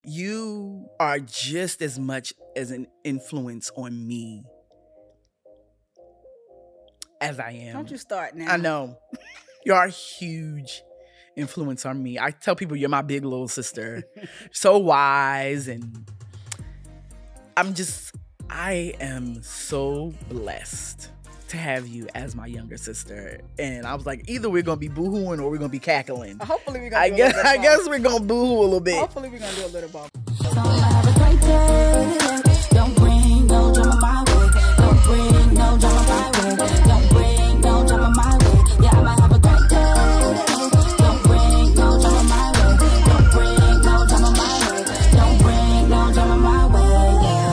You are just as much as an influence on me as I am. Don't you start now. I know. You're a huge influence on me. I tell people you're my big little sister. So wise, and I am so blessed to have you as my younger sister. And I was like, either we're gonna be boohooing or we're gonna be cackling. Hopefully we're gonna I guess we're gonna boohoo a little bit. Hopefully we're gonna do a little both. Don't bring no drama my way. Don't bring no drama my way. Don't bring no drama my way. Yeah, I might have a great day. Don't bring no drama my way. Don't bring no drama my way. Don't bring no drama my way. Yeah.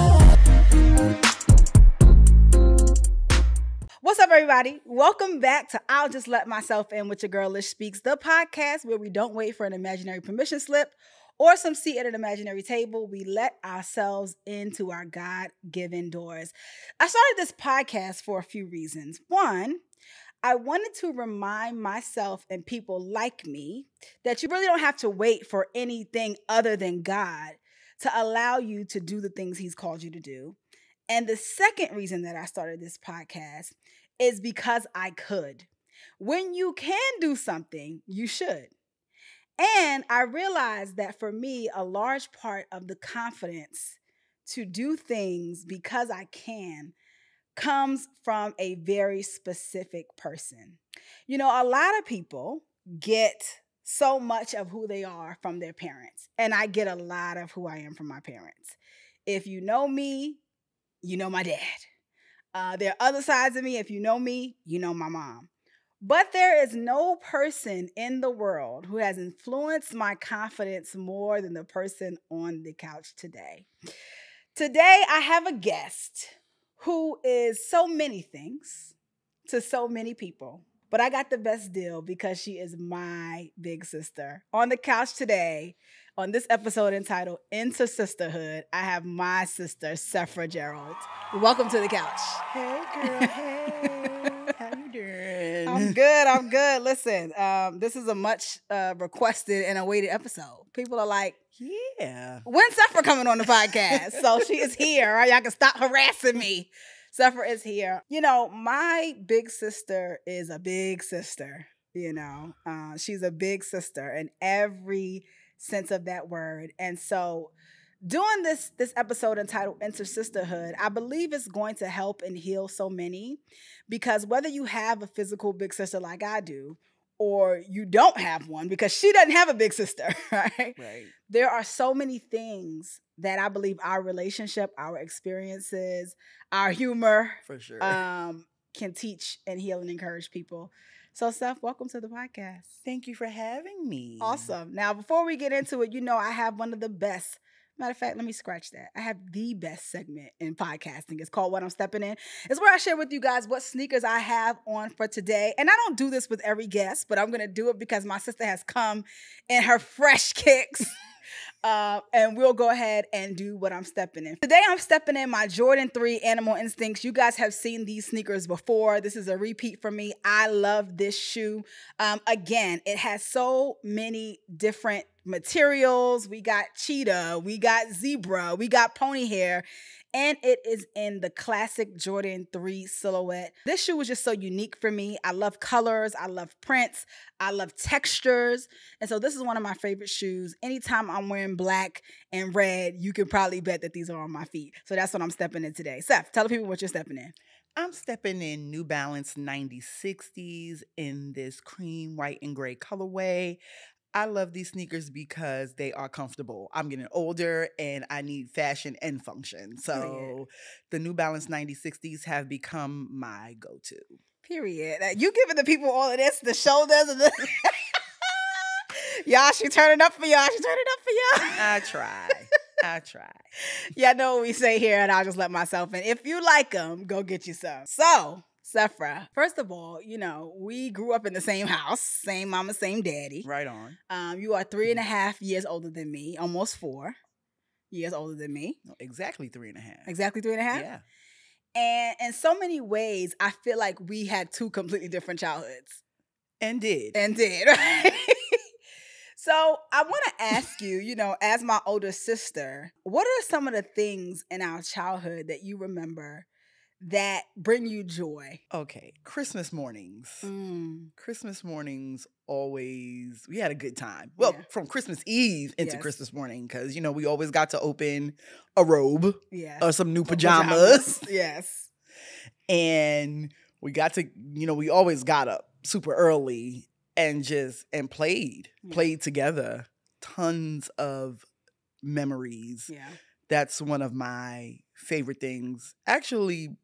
What's up, everybody? Welcome back to I'll Just Let Myself In with your girl Lish Speaks, the podcast where we don't wait for an imaginary permission slip or some seat at an imaginary table. We let ourselves into our God-given doors. I started this podcast for a few reasons. One, I wanted to remind myself and people like me that you really don't have to wait for anything other than God to allow you to do the things He's called you to do. And the second reason that I started this podcast is because I could. When you can do something, you should. And I realized that for me, a large part of the confidence to do things because I can comes from a very specific person. You know, a lot of people get so much of who they are from their parents. And I get a lot of who I am from my parents. If you know me, you know my dad. There are other sides of me. If you know me, you know my mom. But there is no person in the world who has influenced my confidence more than the person on the couch today. Today, I have a guest who is so many things to so many people. But I got the best deal because she is my big sister. On the couch today, on this episode entitled Into Sisterhood, I have my sister, Sefra Gerald. Welcome to the couch. Hey, girl. Hey. How you doing? I'm good. Listen, this is a much requested and awaited episode. People are like, Yeah. when's Sefra coming on the podcast? So she is here. Right? Y'all can stop harassing me. Sefra is here. You know, my big sister is a big sister. You know, she's a big sister in every sense of that word. And so doing this episode entitled Enter Sisterhood, I believe it's going to help and heal so many, because whether you have a physical big sister like I do, or you don't have one because she doesn't have a big sister, right? Right. There are so many things that I believe our relationship, our experiences, our humor, For sure. can teach and heal and encourage people. So, Seth, welcome to the podcast. Thank you for having me. Awesome. Now, before we get into it, you know I have one of the best. Matter of fact, let me scratch that. I have the best segment in podcasting. It's called What I'm Stepping In. It's where I share with you guys what sneakers I have on for today. And I don't do this with every guest, but I'm going to do it because my sister has come in her fresh kicks. And we'll go ahead and do what I'm stepping in. Today, I'm stepping in my Jordan 3 Animal Instincts. You guys have seen these sneakers before. This is a repeat for me. I love this shoe. Again, it has so many different materials. We got cheetah, we got zebra, we got pony hair, and it is in the classic Jordan 3 silhouette. This shoe was just so unique for me. I love colors, I love prints, I love textures, and so this is one of my favorite shoes. Anytime I'm wearing black and red, you can probably bet that these are on my feet. So that's what I'm stepping in today. Seth, tell the people what you're stepping in. I'm stepping in New Balance 9060s in this cream, white, and gray colorway. I love these sneakers because they are comfortable. I'm getting older and I need fashion and function. So the New Balance 9060s have become my go-to. Period. You giving the people all of this, the shoulders and the... Y'all, she turning up for y'all. She turning up for y'all. I try. Yeah, know what we say here, and I'll just let myself in. If you like them, go get you some. So, Sefra, first of all, you know, we grew up in the same house, same mama, same daddy. Right on. You are 3.5 years older than me, almost 4 years older than me. No, exactly 3.5. Exactly 3.5? Yeah. And in so many ways, I feel like we had two completely different childhoods. And did. Right? So I want to ask you, as my older sister, what are some of the things in our childhood that you remember that bring you joy? Okay, Christmas mornings. Mm, Christmas mornings always, we had a good time. Well, Yeah. from Christmas Eve into Yes. Christmas morning, because, we always got to open a robe yes. or some new pajamas. Yes. And we got to, we always got up super early and played together. Tons of memories. Yeah. That's one of my favorite things. Actually,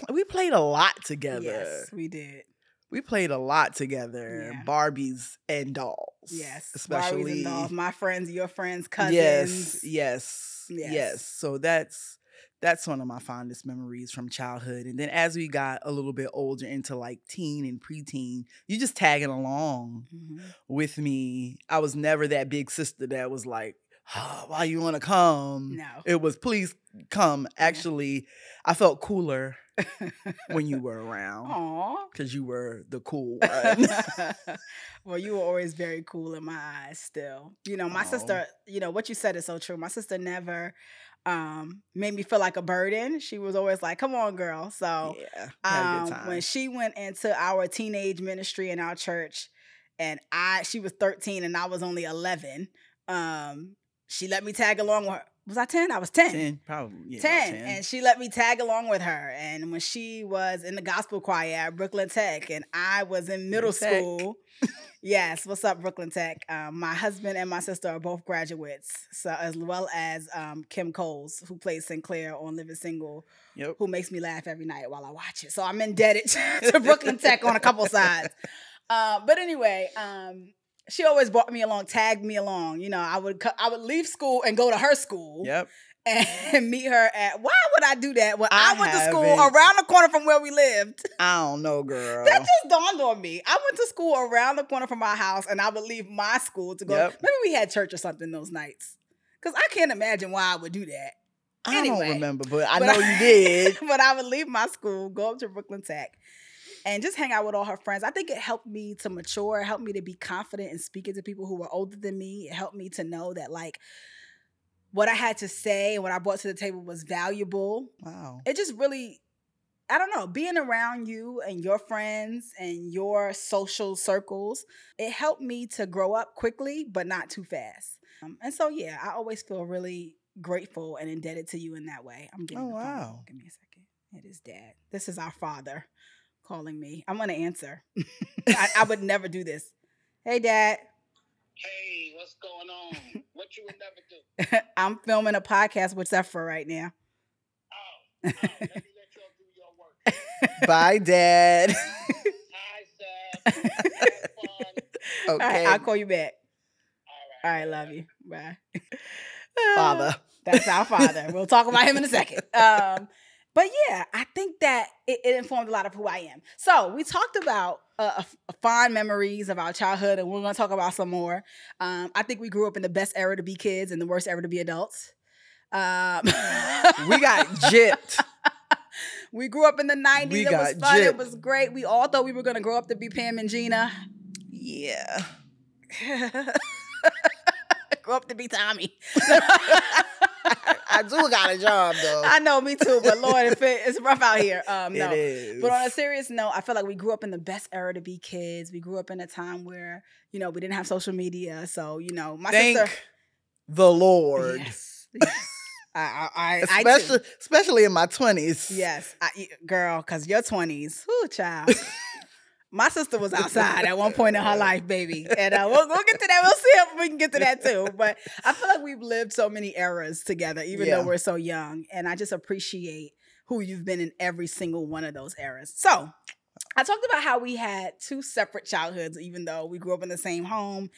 we played a lot together. Yes, we did. We played a lot together. Yeah. Barbies and dolls. Yes. Especially. Barbies and dolls. My friends, your friends, cousins. Yes. So that's one of my fondest memories from childhood. And then as we got a little bit older into like teen and preteen, you just tagging along with me. I was never that big sister that was like, why you want to come? No. It was, please come. Actually, I felt cooler when you were around. Aw. Because you were the cool one. Well, you were always very cool in my eyes still. My sister, what you said is so true. My sister never made me feel like a burden. She was always like, come on, girl. So yeah, had a good time. When she went into our teenage ministry in our church, and she was 13 and I was only 11, she let me tag along with her. Was I 10? I was 10. 10, probably. Yeah, 10. And she let me tag along with her. And when she was in the gospel choir at Brooklyn Tech and I was in middle school. Yes, what's up, Brooklyn Tech? My husband and my sister are both graduates, so as well as Kim Coles, who plays Sinclair on Living Single, who makes me laugh every night while I watch it. So I'm indebted to Brooklyn Tech on a couple sides. But anyway, she always brought me along, tagged me along. I would leave school and go to her school. Yep. And meet her at. Why would I do that? When I went to school around the corner from where we lived. I don't know, girl. That just dawned on me. I went to school around the corner from my house, and I would leave my school to go. Maybe we had church or something those nights, because I can't imagine why I would do that. I don't remember, but I know you did. But I would leave my school, go up to Brooklyn Tech, and just hang out with all her friends. I think it helped me to mature. It helped me to be confident in speaking to people who were older than me. It helped me to know that, like, what I had to say and what I brought to the table was valuable. Wow. It just really, I don't know, being around you and your friends and your social circles, it helped me to grow up quickly, but not too fast. And so, yeah, I always feel really grateful and indebted to you in that way. I'm getting the phone. Give me a second. It is Dad. This is our father calling me. I'm going to answer. I would never do this. Hey, Dad. Hey, what's going on? What you would never do? I'm filming a podcast with Sefra right now. Oh, let me let you do your work. Bye, Dad. Hi, Seth. Have fun. Okay. All right, I'll call you back. All right, love you. Bye. Father. That's our father. We'll talk about him in a second. But yeah, I think that it informed a lot of who I am. So we talked about fond memories of our childhood, and we're going to talk about some more. I think we grew up in the best era to be kids and the worst era to be adults. We got gypped. We grew up in the 90s. It was fun. Gypped. It was great. We all thought we were going to grow up to be Pam and Gina. Yeah. Grow up to be Tommy. I do got a job, though. I know, me too. But Lord, it's rough out here. No. It is. But on a serious note, I feel like we grew up in the best era to be kids. We grew up in a time where, we didn't have social media. So, my sister. Thank the Lord. Yes. I especially in my 20s. Yes. Girl, because your 20s. Whoo, child. My sister was outside at one point in her life, baby. And we'll get to that. We'll see if we can get to that too. But I feel like we've lived so many eras together, even though we're so young. And I just appreciate who you've been in every single one of those eras. So I talked about how we had two separate childhoods, even though we grew up in the same home.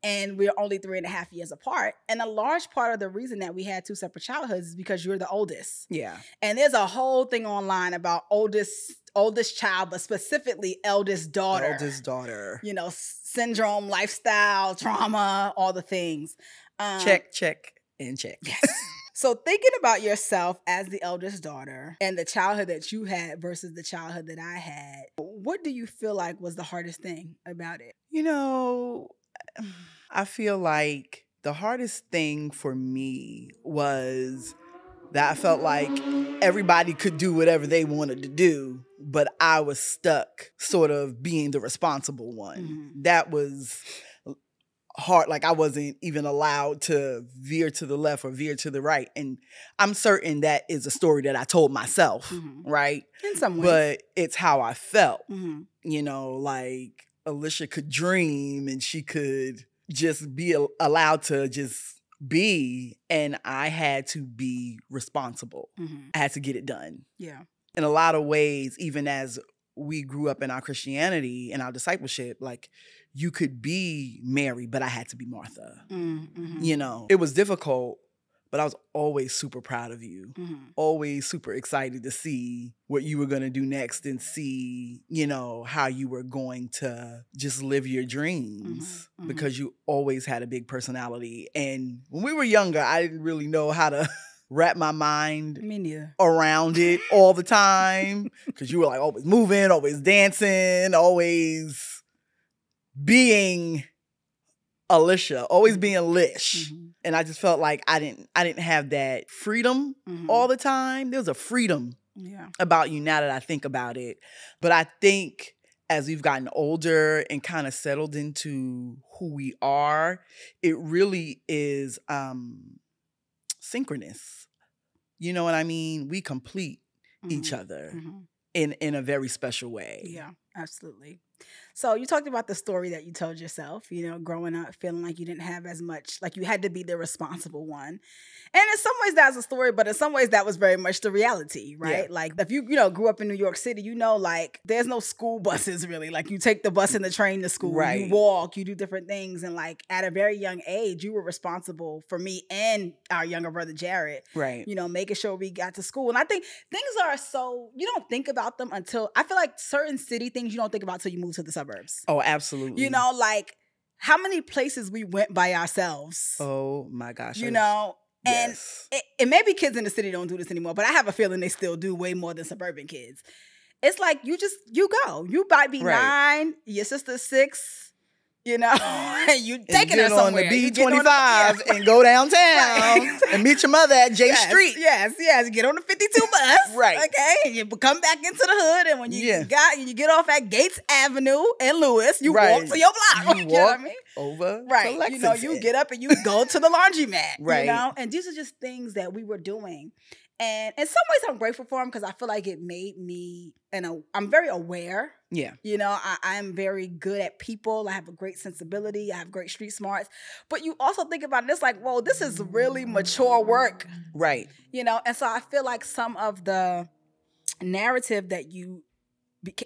And we're only 3.5 years apart. And a large part of the reason that we had two separate childhoods is because you're the oldest. Yeah. And there's a whole thing online about oldest child, but specifically eldest daughter. Eldest daughter. Syndrome, lifestyle, trauma, all the things. Check, and check. Yes. So thinking about yourself as the eldest daughter and the childhood that you had versus the childhood that I had, what do you feel like was the hardest thing about it? I feel like the hardest thing for me was that I felt like everybody could do whatever they wanted to do, but I was stuck sort of being the responsible one. That was hard. Like I wasn't even allowed to veer to the left or veer to the right. And I'm certain that is a story that I told myself, right? In some ways. But it's how I felt. You know, like Alicia could dream and she could just be allowed to just be, and I had to be responsible. I had to get it done. Yeah. In a lot of ways, even as we grew up in our Christianity and our discipleship, like you could be Mary, but I had to be Martha. You know, it was difficult, but I was always super proud of you. Always super excited to see what you were going to do next and see, you know, how you were going to just live your dreams because you always had a big personality. And when we were younger, I didn't really know how to wrap my mind Me neither. around it all the time because you were like always moving, always dancing, always being Alicia, always being Lish. And I just felt like I didn't have that freedom all the time. There was a freedom about you now that I think about it. But I think as we've gotten older and kind of settled into who we are, it really is synchronous. You know what I mean? We complete each other in a very special way. Yeah, absolutely. So you talked about the story that you told yourself, you know, growing up, feeling like you didn't have as much, like you had to be the responsible one. And in some ways that's a story, but in some ways that was very much the reality, right? Yeah. Like if you grew up in New York City, you know, like there's no school buses really. Like you take the bus and the train to school, Right. you walk, you do different things. And like at a very young age, you were responsible for me and our younger brother, Jared, Right. you know, making sure we got to school. And I think things are so, you don't think about them until, I feel like certain city things you don't think about until you move to the suburbs. Oh, absolutely. You know, like how many places we went by ourselves. Oh my gosh. You know, and Yes. and maybe kids in the city don't do this anymore, but I have a feeling they still do way more than suburban kids. It's like you go. You might be Right. 9, your sister's 6, you know, and you taking her get somewhere. on the You get on B25 and go downtown Right. and meet your mother at J Yes, Street. Yes. Get on the 52 bus. Right. Okay. And you come back into the hood. And when you Yeah. get off at Gates Avenue in Lewis, you Right. walk to your block. You You know what I walk mean? over Right. to You know, you Lexington. get up and you go to the laundromat. Right. You know? And these are just things that we were doing. And in some ways I'm grateful for them because I feel like it made me, I'm very aware. Yeah. You know, I'm very good at people. I have a great sensibility. I have great street smarts. But you also think about it, it's like, whoa, this is really mature work. Right. You know, and so I feel like some of the narrative that you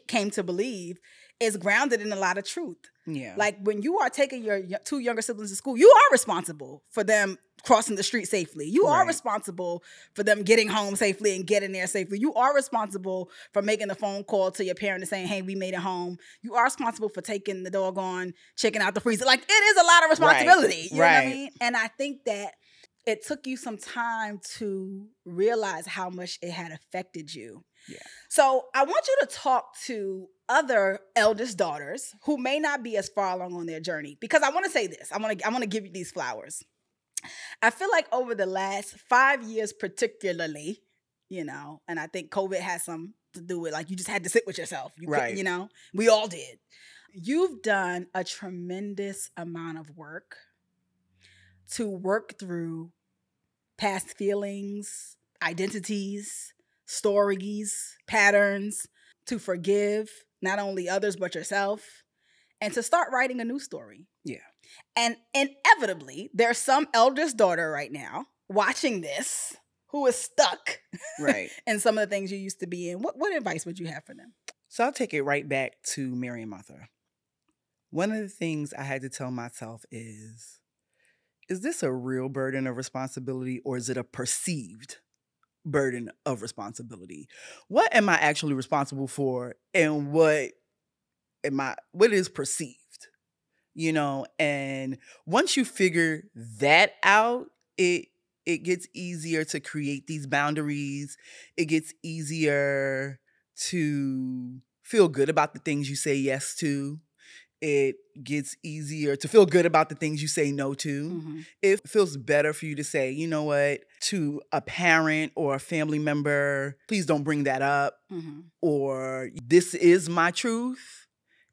came to believe is grounded in a lot of truth. Yeah. Like when you are taking your 2 younger siblings to school, you are responsible for them crossing the street safely. You are Right. responsible for them getting home safely and getting there safely. You are responsible for making the phone call to your parent and saying, hey, we made it home. You are responsible for taking the doggone chicken out the freezer. Like it is a lot of responsibility. You know what I Right. mean? And I think that it took you some time to realize how much it had affected you. Yeah. So I want you to talk to other eldest daughters who may not be as far along on their journey. Because I want to say this. I want to give you these flowers. I feel like over the last 5 years particularly, you know, and I think COVID has some to do with like you just had to sit with yourself. You couldn't, Right. you know, we all did. You've done a tremendous amount of work to work through past feelings, identities, stories, patterns, to forgive not only others but yourself, and to start writing a new story. Yeah. And inevitably, there's some eldest daughter right now watching this who is stuck Right. in some of the things you used to be in. What advice would you have for them? So I'll take it right back to Mary and Martha. One of the things I had to tell myself is this a real burden of responsibility or is it a perceived burden of responsibility? What am I actually responsible for and what is perceived? You know, and once you figure that out, it gets easier to create these boundaries. It gets easier to feel good about the things you say yes to. It gets easier to feel good about the things you say no to. Mm-hmm. It feels better for you to say, you know what, to a parent or a family member, please don't bring that up. Mm-hmm. Or this is my truth,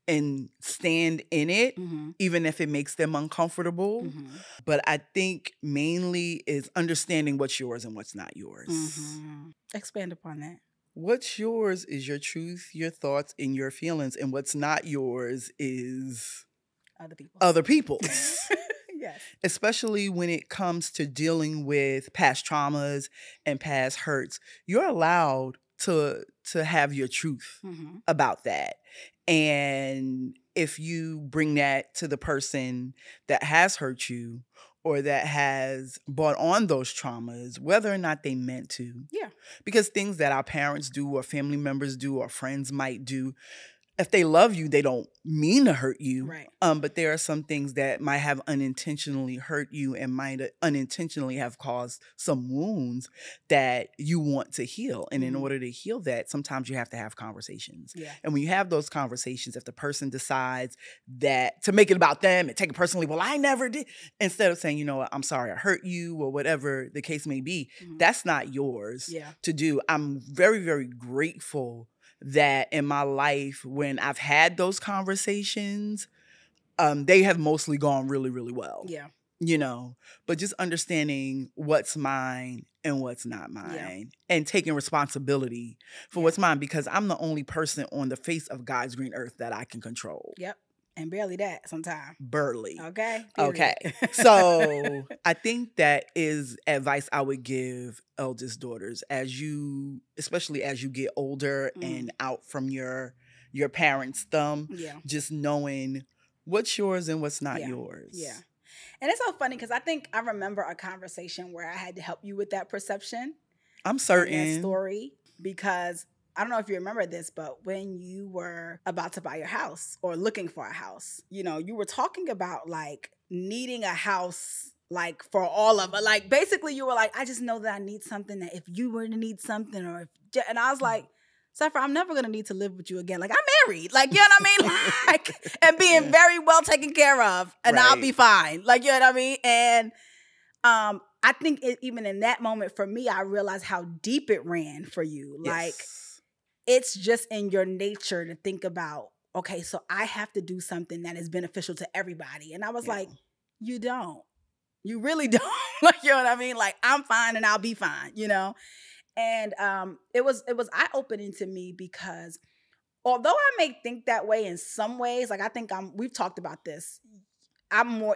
and stand in it, Mm-hmm. even if it makes them uncomfortable. Mm-hmm. But I think mainly is understanding what's yours and what's not yours. Mm-hmm. Expand upon that. What's yours is your truth, your thoughts, and your feelings. And what's not yours is Other people. other people's. Yes. Especially when it comes to dealing with past traumas and past hurts. You're allowed to have your truth Mm-hmm. about that. And if you bring that to the person that has hurt you or that has brought on those traumas, whether or not they meant to. Yeah. Because things that our parents do or family members do or friends might do, if they love you, they don't mean to hurt you. Right. But there are some things that might have unintentionally hurt you and might unintentionally have caused some wounds that you want to heal. And in Mhm. order to heal that, sometimes you have to have conversations. Yeah. And when you have those conversations, if the person decides that to make it about them and take it personally, well, I never did, instead of saying, you know what, I'm sorry I hurt you or whatever the case may be, Mhm. that's not yours Yeah. to do. I'm very, very grateful that in my life, when I've had those conversations, they have mostly gone really, really well. Yeah. You know, but just understanding what's mine and what's not mine and taking responsibility for what's mine, because I'm the only person on the face of God's green earth that I can control. Yep. And barely that sometimes. Burly. Okay. Okay. Period. So I think that is advice I would give eldest daughters especially as you get older and out from your parents' thumb, Yeah. just knowing what's yours and what's not Yeah. yours. Yeah. And it's so funny because I remember a conversation where I had to help you with that perception. I'm And that certain. story, because I don't know if you remember this, but when you were about to buy your house or looking for a house, you know, you were talking about like needing a house, like for all of it. Like basically you were like, I just know that I need something, that if you were to need something, or if, and I was like, Sefra, I'm never going to need to live with you again. Like, I'm married. Like, you know what I mean? Like, and being very well taken care of, and I'll be fine. Like, you know what I mean? And I think even in that moment for me, I realized how deep it ran for you. Like, it's just in your nature to think about, okay, so I have to do something that is beneficial to everybody. And I was like, you don't. You really don't. Like, you know what I mean? Like, I'm fine and I'll be fine, you know? And it was eye-opening to me, because although I may think that way in some ways, like I think we've talked about this, I'm more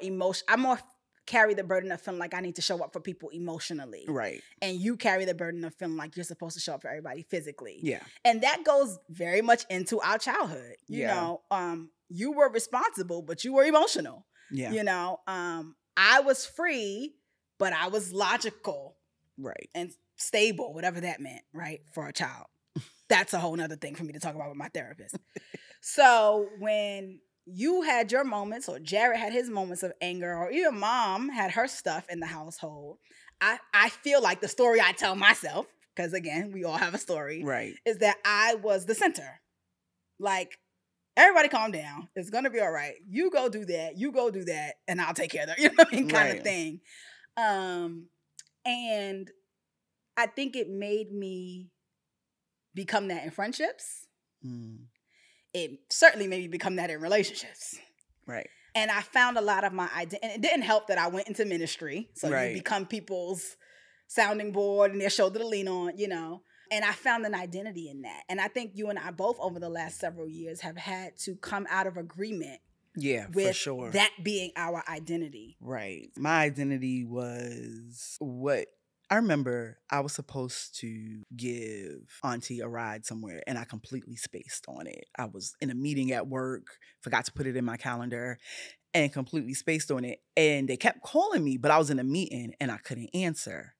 carry the burden of feeling like I need to show up for people emotionally. Right. And you carry the burden of feeling like you're supposed to show up for everybody physically. Yeah. And that goes very much into our childhood. You know, you were responsible, but you were emotional. Yeah. You know, I was free, but I was logical. Right. And stable, whatever that meant, right? For a child. That's a whole nother thing for me to talk about with my therapist. So when you had your moments, or Jared had his moments of anger, or even mom had her stuff in the household, I feel like the story I tell myself, because again, we all have a story, right, is that I was the center. Like, everybody calm down. It's going to be all right. You go do that, and I'll take care of that. You know what I mean? Kind of thing. And I think it made me become that in friendships. It certainly made me become that in relationships. Right. And I found a lot of my identity. And it didn't help that I went into ministry. So you become people's sounding board and their shoulder to lean on, you know. And I found an identity in that. And I think you and I both over the last several years have had to come out of agreement. Yeah, with for sure. That being our identity. Right. My identity was what I remember. I was supposed to give Auntie a ride somewhere, and I completely spaced on it. I was in a meeting at work, forgot to put it in my calendar, and completely spaced on it. And they kept calling me, but I was in a meeting and I couldn't answer.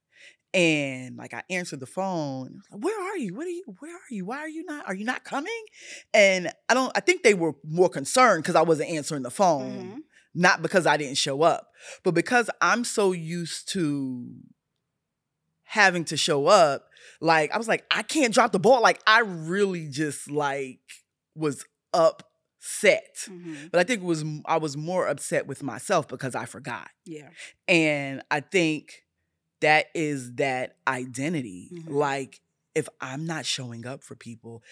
And like I answered the phone, where are you? Where are you? Why are you not coming? And I think they were more concerned because I wasn't answering the phone, not because I didn't show up, but because I'm so used to having to show up. Like, I was like, I can't drop the ball. Like, I really just like was upset upset. Mhm. But I think I was more upset with myself because I forgot. Yeah. And I think that is that identity. Mhm. Like, if I'm not showing up for people,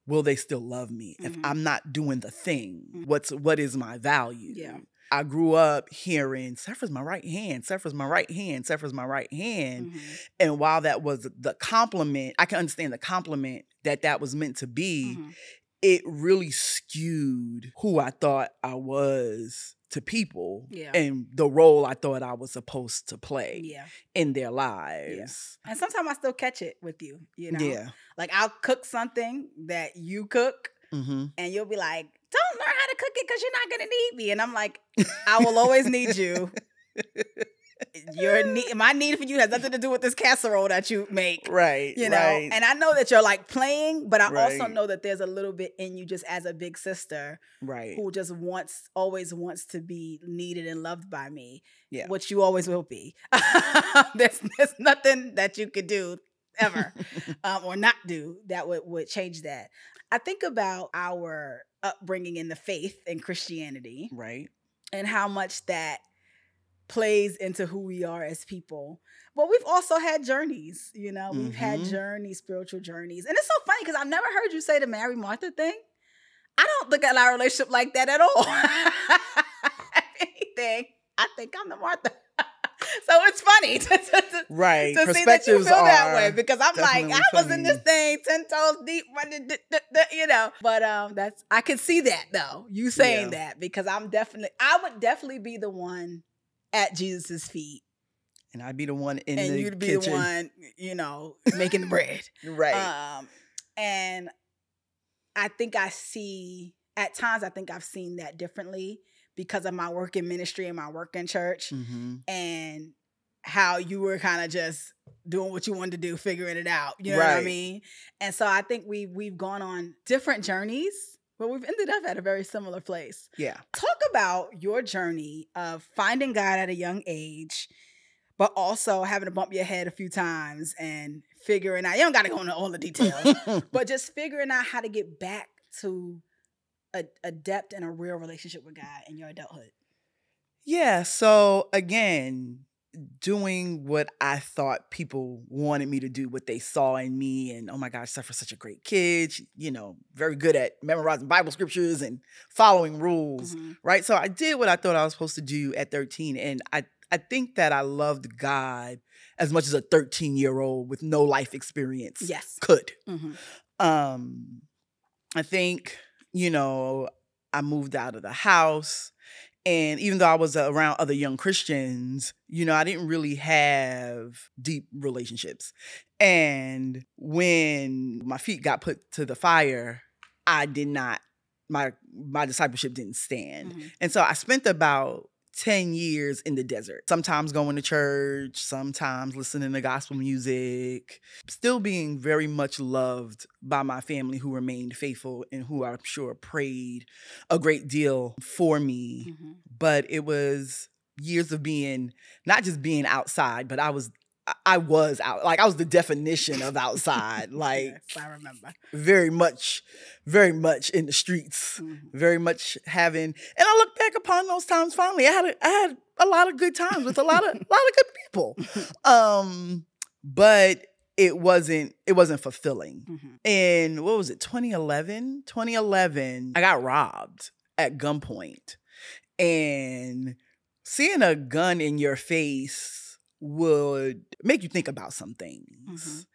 will they still love me? If Mhm. I'm not doing the thing, Mhm. what is my value? Yeah. I grew up hearing, Sefra's my right hand, Sefra's my right hand, Sefra's my right hand. Mhm. And while that was the compliment, I can understand the compliment that was meant to be, Mhm. it really skewed who I thought I was to people Yeah. and the role I thought I was supposed to play Yeah. in their lives. And sometimes I still catch it with you, you know? Yeah. Like, I'll cook something that you cook, Mm-hmm. and you'll be like, don't learn how to cook it because you're not going to need me. And I'm like, I will always need you. My need for you has nothing to do with this casserole that you make. Right. You know? Right. And I know that you're like playing, but I also Right. know that there's a little bit in you just as a big sister Right. who just always wants to be needed and loved by me. Yeah. Which you always will be. There's nothing that you could do ever or not do that would change that. I think about our upbringing in the faith and Christianity, Right. and how much that plays into who we are as people. But we've also had journeys, you know, we've had Mhm. journeys, spiritual journeys. And it's so funny because I've never heard you say the Mary Martha thing. I don't look at our relationship like that at all. If anything, I think I'm the Martha. So it's funny Right. to see that you feel that way, because I'm like, definitely I was in this funny. thing 10 toes deep, running, you know. But I can see that though, you saying Yeah. that, because I would definitely be the one at Jesus's feet, And I'd be the one in and the you'd be kitchen. the one, you know, making the bread. Right. And I think at times I've seen that differently because of my work in ministry and my work in church, Mm-hmm. and how you were kind of just doing what you wanted to do, figuring it out. You know what I Right. mean? And so I think we've gone on different journeys, but we've ended up at a very similar place. Yeah. Talk about your journey of finding God at a young age, but also having to bump your head a few times and figuring out, you don't got to go into all the details, but just figuring out how to get back to a depth and a real relationship with God in your adulthood. Yeah. So again, doing what I thought people wanted me to do, what they saw in me, and oh my gosh, Sefra's such a great kid. She, you know, very good at memorizing Bible scriptures and following rules, Mhm. right? So I did what I thought I was supposed to do at 13, and I think that I loved God as much as a 13-year-old with no life experience Yes. could. Mhm. I think, you know, I moved out of the house. And even though I was around other young Christians, you know, I didn't really have deep relationships. And when my feet got put to the fire, I did not, my discipleship didn't stand. Mhm. And so I spent about 10 years in the desert, sometimes going to church, sometimes listening to gospel music, still being very much loved by my family, who remained faithful and who I'm sure prayed a great deal for me. Mhm. But it was years of being, not just being outside, but I was out. Like, I was the definition of outside. Like, Yes, I remember. very much in the streets, Mhm. very much having, and I look back upon those times fondly. I had a lot of good times with a lot of good people. But it wasn't fulfilling. Mhm. And what was it, 2011, I got robbed at gunpoint. And seeing a gun in your face would make you think about some things. Mhm.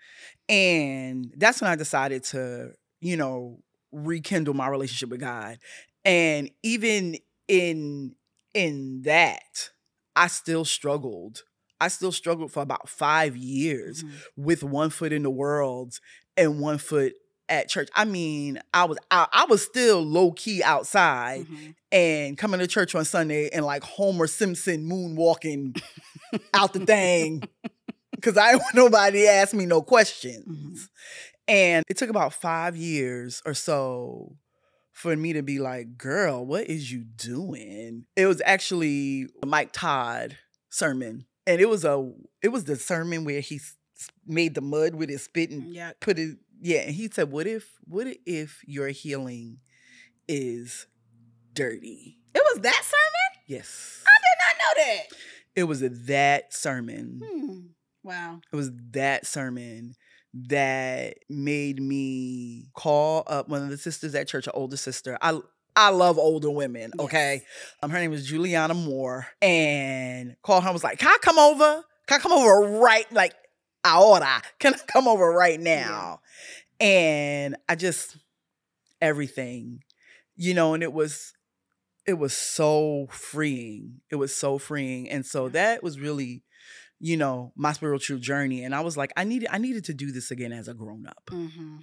And that's when I decided to, you know, rekindle my relationship with God. And even in that, I still struggled. For about 5 years Mhm. with one foot in the world and one foot at church. I mean, I was still low key outside Mhm. and coming to church on Sunday and like Homer Simpson moonwalking out the thing because I didn't want nobody to ask me no questions. Mhm. And it took about 5 years or so for me to be like, girl, what is you doing? It was actually a Mike Todd sermon. And it was the sermon where he made the mud with his spit and Yeah. put it, yeah. And he said, what if your healing is dirty. It was that sermon? Yes. I did not know that. It was that sermon. Wow. It was that sermon that made me call up one of the sisters at church, an older sister. I love older women, okay? Yes. Her name was Juliana Moore, and called her and was like, can I come over? Can I come over right, like, ahora? Can I come over right now? Yeah. And I just, everything, you know, and it was so freeing. It was so freeing. And so that was really, you know, my spiritual journey. And I was like, I needed to do this again as a grown-up. Mm-hmm.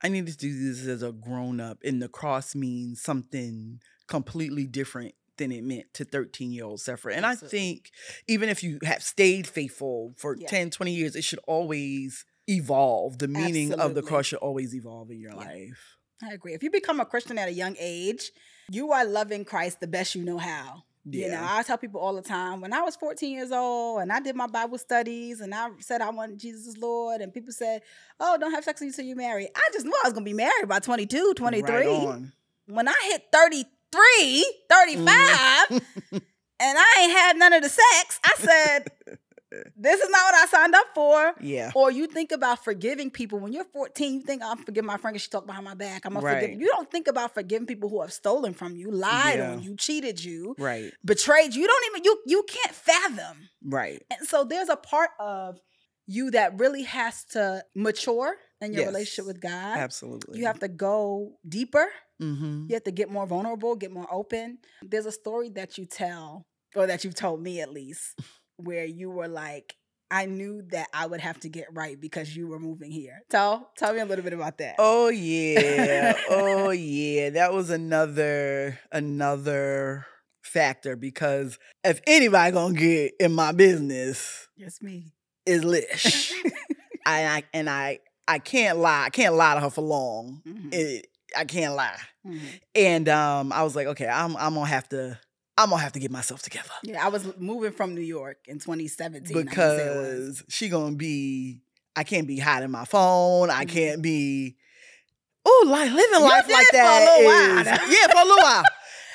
I needed to do this as a grown-up. And the cross means something completely different than it meant to 13-year-old Sefra. And Absolutely. I think even if you have stayed faithful for 10, 20 years, it should always evolve. The meaning Absolutely. Of the cross should always evolve in your life. I agree. If you become a Christian at a young age, you are loving Christ the best you know how. Yeah. You know, I tell people all the time, when I was 14 years old and I did my Bible studies and I said I wanted Jesus as Lord, and people said, oh, don't have sex until you're married. I just knew I was going to be married by 22, 23. Right on. When I hit 33, 35, and I ain't had none of the sex, I said, this is not what I signed up for. Yeah. Or you think about forgiving people. When you're 14, you think, I'm forgiving my friend because she talked behind my back. I'm going to forgive. You don't think about forgiving people who have stolen from you, lied on you, cheated you, betrayed you. You don't even, you can't fathom. Right. And so there's a part of you that really has to mature in your relationship with God. Absolutely. You have to go deeper. Mm-hmm. You have to get more vulnerable, get more open. There's a story that you tell, or that you've told me at least, where you were like, I knew that I would have to get right because you were moving here. Tell me a little bit about that. Oh, yeah. Oh, yeah. That was another factor, because if anybody gonna get in my business, it's me. Is Lish. I can't lie. I can't lie to her for long. Mm-hmm. I can't lie. Mm-hmm. And I was like, okay, I'm gonna have to get myself together. Yeah, I was moving from New York in 2017. Because she gonna be, I can't be hiding my phone. I can't be, like living life like that. For a little while. Yeah, for a little while.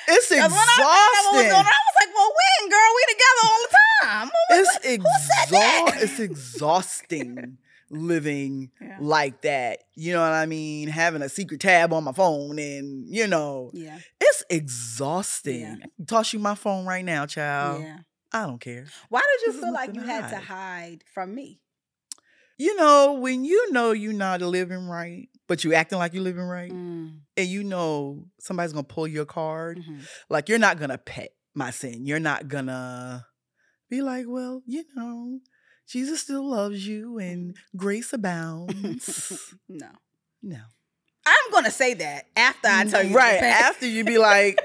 It's exhausting. I was like, well, when, girl? We together all the time. It's exhausting living like that. You know what I mean? Having a secret tab on my phone and, you know, it's exhausting. Yeah. I can toss you my phone right now, child. Yeah. I don't care. Why did you feel like you had to hide from me? You know, when you know you're not living right, but you acting like you're living right, and you know somebody's going to pull your card, like you're not going to pet my sin. You're not going to be like, well, you know, Jesus still loves you and grace abounds. No. I'm going to say that after I tell you. Right. After you be like,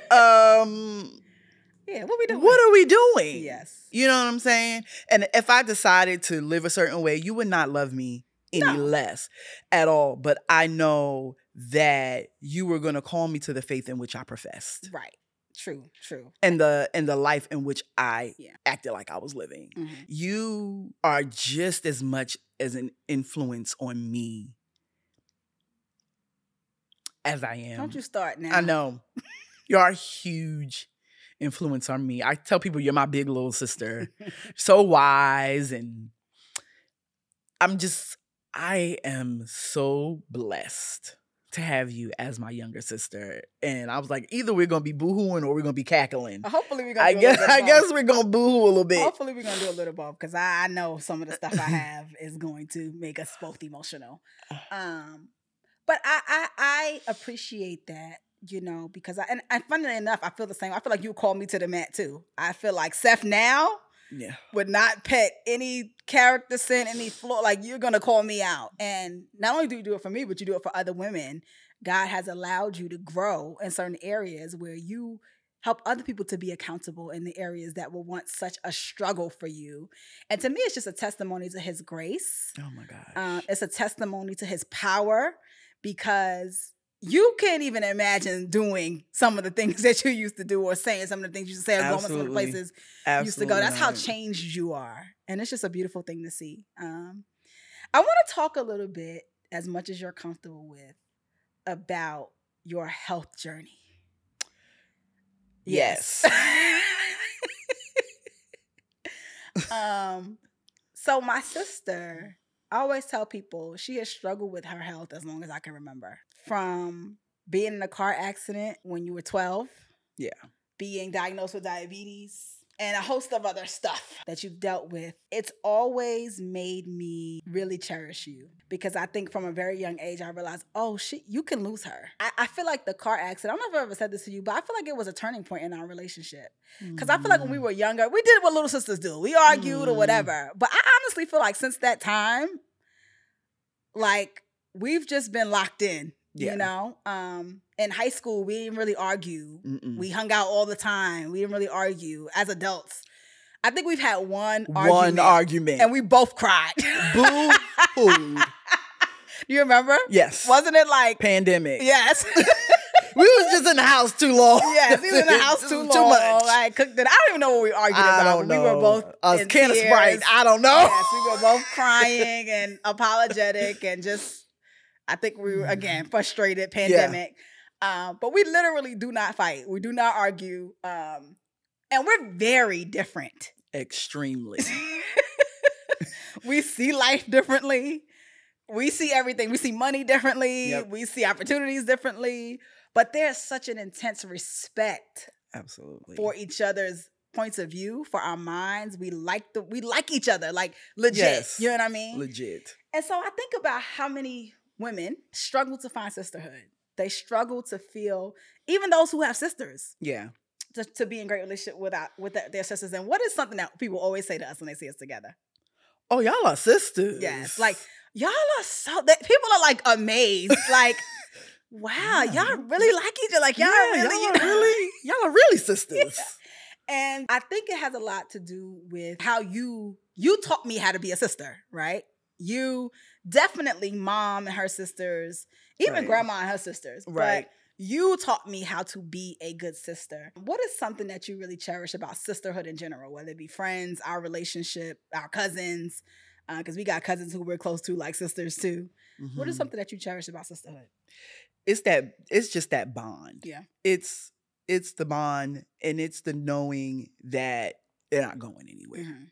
yeah, what we doing? What are we doing? Yes. You know what I'm saying? And if I decided to live a certain way, you would not love me any less at all. But I know that you were going to call me to the faith in which I professed. Right. True. And the life in which I acted like I was living. Mm-hmm. You are just as much as an influence on me as I am. Don't you start now. I know. You are a huge influence on me. I tell people you're my big little sister. So wise, and I am so blessed to have you as my younger sister. And I was like, either we're going to be boo-hooing or we're going to be cackling. Hopefully we're going to do a little bit. I guess we're going to boo-hoo a little bit. Hopefully we're going to do a little both, because I know some of the stuff I have is going to make us both emotional. But I appreciate that, you know, because and funnily enough, I feel the same. I feel like you called me to the mat too. I feel like Seth now would not pet any character sin, any flaw. Like, you're going to call me out. And not only do you do it for me, but you do it for other women. God has allowed you to grow in certain areas where you help other people to be accountable in the areas that were once such a struggle for you. And to me, it's just a testimony to his grace. Oh my gosh. It's a testimony to his power, because you can't even imagine doing some of the things that you used to do, or saying some of the things you used to say, or going some of the places you used to go. That's how changed you are. And it's just a beautiful thing to see. I want to talk a little bit, as much as you're comfortable with, about your health journey. Yes. So my sister, I always tell people she has struggled with her health as long as I can remember. From being in a car accident when you were 12. Yeah. Being diagnosed with diabetes. And a host of other stuff that you've dealt with. It's always made me really cherish you. Because I think from a very young age, I realized, oh, shit, you can lose her. I feel like the car accident, I don't know if I've ever said this to you, but I feel like it was a turning point in our relationship. Because I feel like when we were younger, we did what little sisters do. We argued or whatever. But I honestly feel like since that time, like, we've just been locked in. Yeah. You know, in high school, we didn't really argue. Mm-mm. We hung out all the time. We didn't really argue as adults. I think we've had one argument. and we both cried. Boo-hoo. You remember? Yes. Wasn't it like pandemic? Yes. We was just in the house too long. Yes, we was in the house too long. Too much. I cooked it. I don't even know what we argued about. I don't know. We were both a can of Sprite. I don't know. Yes, we were both crying and apologetic and just. I think we were, again, frustrated, pandemic. Yeah. But we literally do not fight. We do not argue. And we're very different. Extremely. We see life differently. We see everything. We see money differently. Yep. We see opportunities differently. But there's such an intense respect. Absolutely. For each other's points of view, for our minds. We like each other, like legit. Yes. You know what I mean? Legit. And so I think about how many women struggle to find sisterhood. They struggle to feel, even those who have sisters. Yeah. To be in great relationship with their sisters. And what is something that people always say to us when they see us together? Oh, y'all are sisters. Yes. Like, y'all are people are like amazed. Like, wow, y'all really like each other. Like, y'all are really sisters. Yeah. And I think it has a lot to do with how you taught me how to be a sister, right? You definitely mom and her sisters, even grandma and her sisters. Right. But you taught me how to be a good sister. What is something that you really cherish about sisterhood in general, whether it be friends, our relationship, our cousins, because we got cousins who we're close to like sisters too. Mm-hmm. What is something that you cherish about sisterhood? It's just that bond. Yeah. It's the bond, and it's the knowing that they're not going anywhere. Mm-hmm.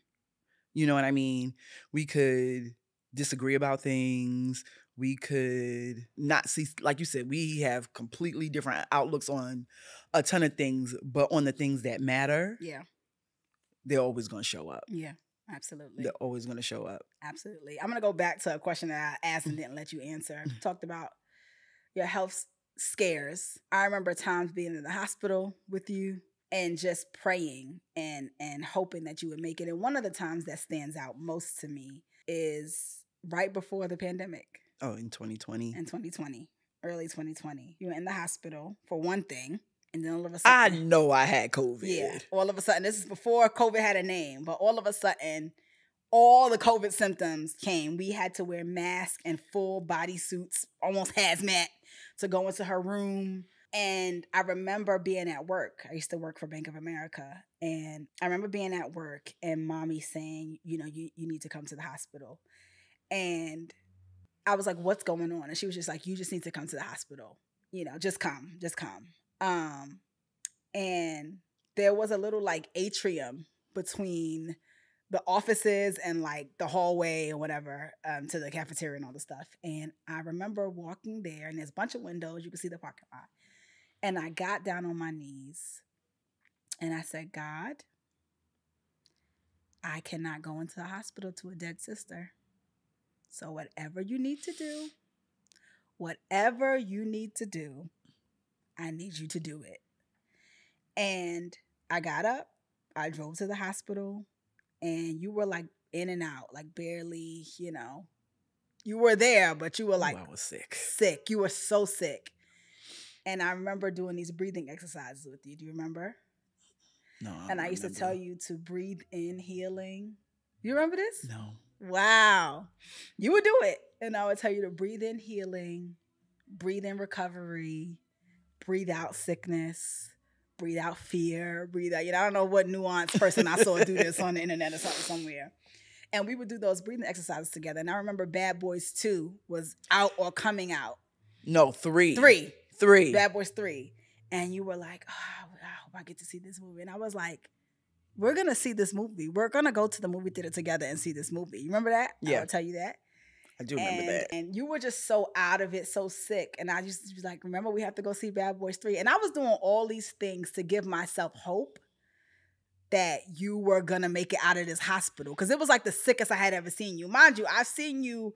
You know what I mean? We could disagree about things. We could not see, like you said, we have completely different outlooks on a ton of things, but on the things that matter, they're always going to show up. Yeah, absolutely. They're always going to show up. Absolutely. I'm going to go back to a question that I asked and didn't let you answer. Talked about your health scares. I remember times being in the hospital with you and just praying and hoping that you would make it. And one of the times that stands out most to me is right before the pandemic. Oh, in 2020? In 2020, early 2020. You were in the hospital for one thing, and then all of a sudden... I know I had COVID. Yeah, all of a sudden, this is before COVID had a name, but all of a sudden, all the COVID symptoms came. We had to wear masks and full body suits, almost hazmat, to go into her room. And I remember being at work. I used to work for Bank of America. And I remember being at work and mommy saying, you need to come to the hospital. And I was like, what's going on? And she was just like, you just need to come to the hospital. Just come. And there was a little like atrium between the offices and like the hallway or whatever, to the cafeteria and all the stuff. And I remember walking there, and there's a bunch of windows. You can see the parking lot. And I got down on my knees and I said, God, I cannot go into the hospital to a dead sister. So whatever you need to do, I need you to do it. And I got up, I drove to the hospital, and you were like in and out, like barely, you were there, but you were like, I was sick. You were so sick. And I remember doing these breathing exercises with you. Do you remember? No. I used to tell you to breathe in healing. You remember this? No. Wow. You would do it. And I would tell you to breathe in healing, breathe in recovery, breathe out sickness, breathe out fear, breathe out, I don't know what nuanced person I saw do this on the internet or something somewhere. And we would do those breathing exercises together. And I remember Bad Boys 2 was out or coming out. No, 3. 3. Bad Boys 3. And you were like, oh, I get to see this movie. And I was like, we're going to see this movie. We're going to go to the movie theater together and see this movie. You remember that? Yeah. I'll tell you that. I do remember that. And you were just so out of it, so sick. And I just was like, remember, we have to go see Bad Boys 3. And I was doing all these things to give myself hope that you were going to make it out of this hospital. Because it was like the sickest I had ever seen you. Mind you, I've seen you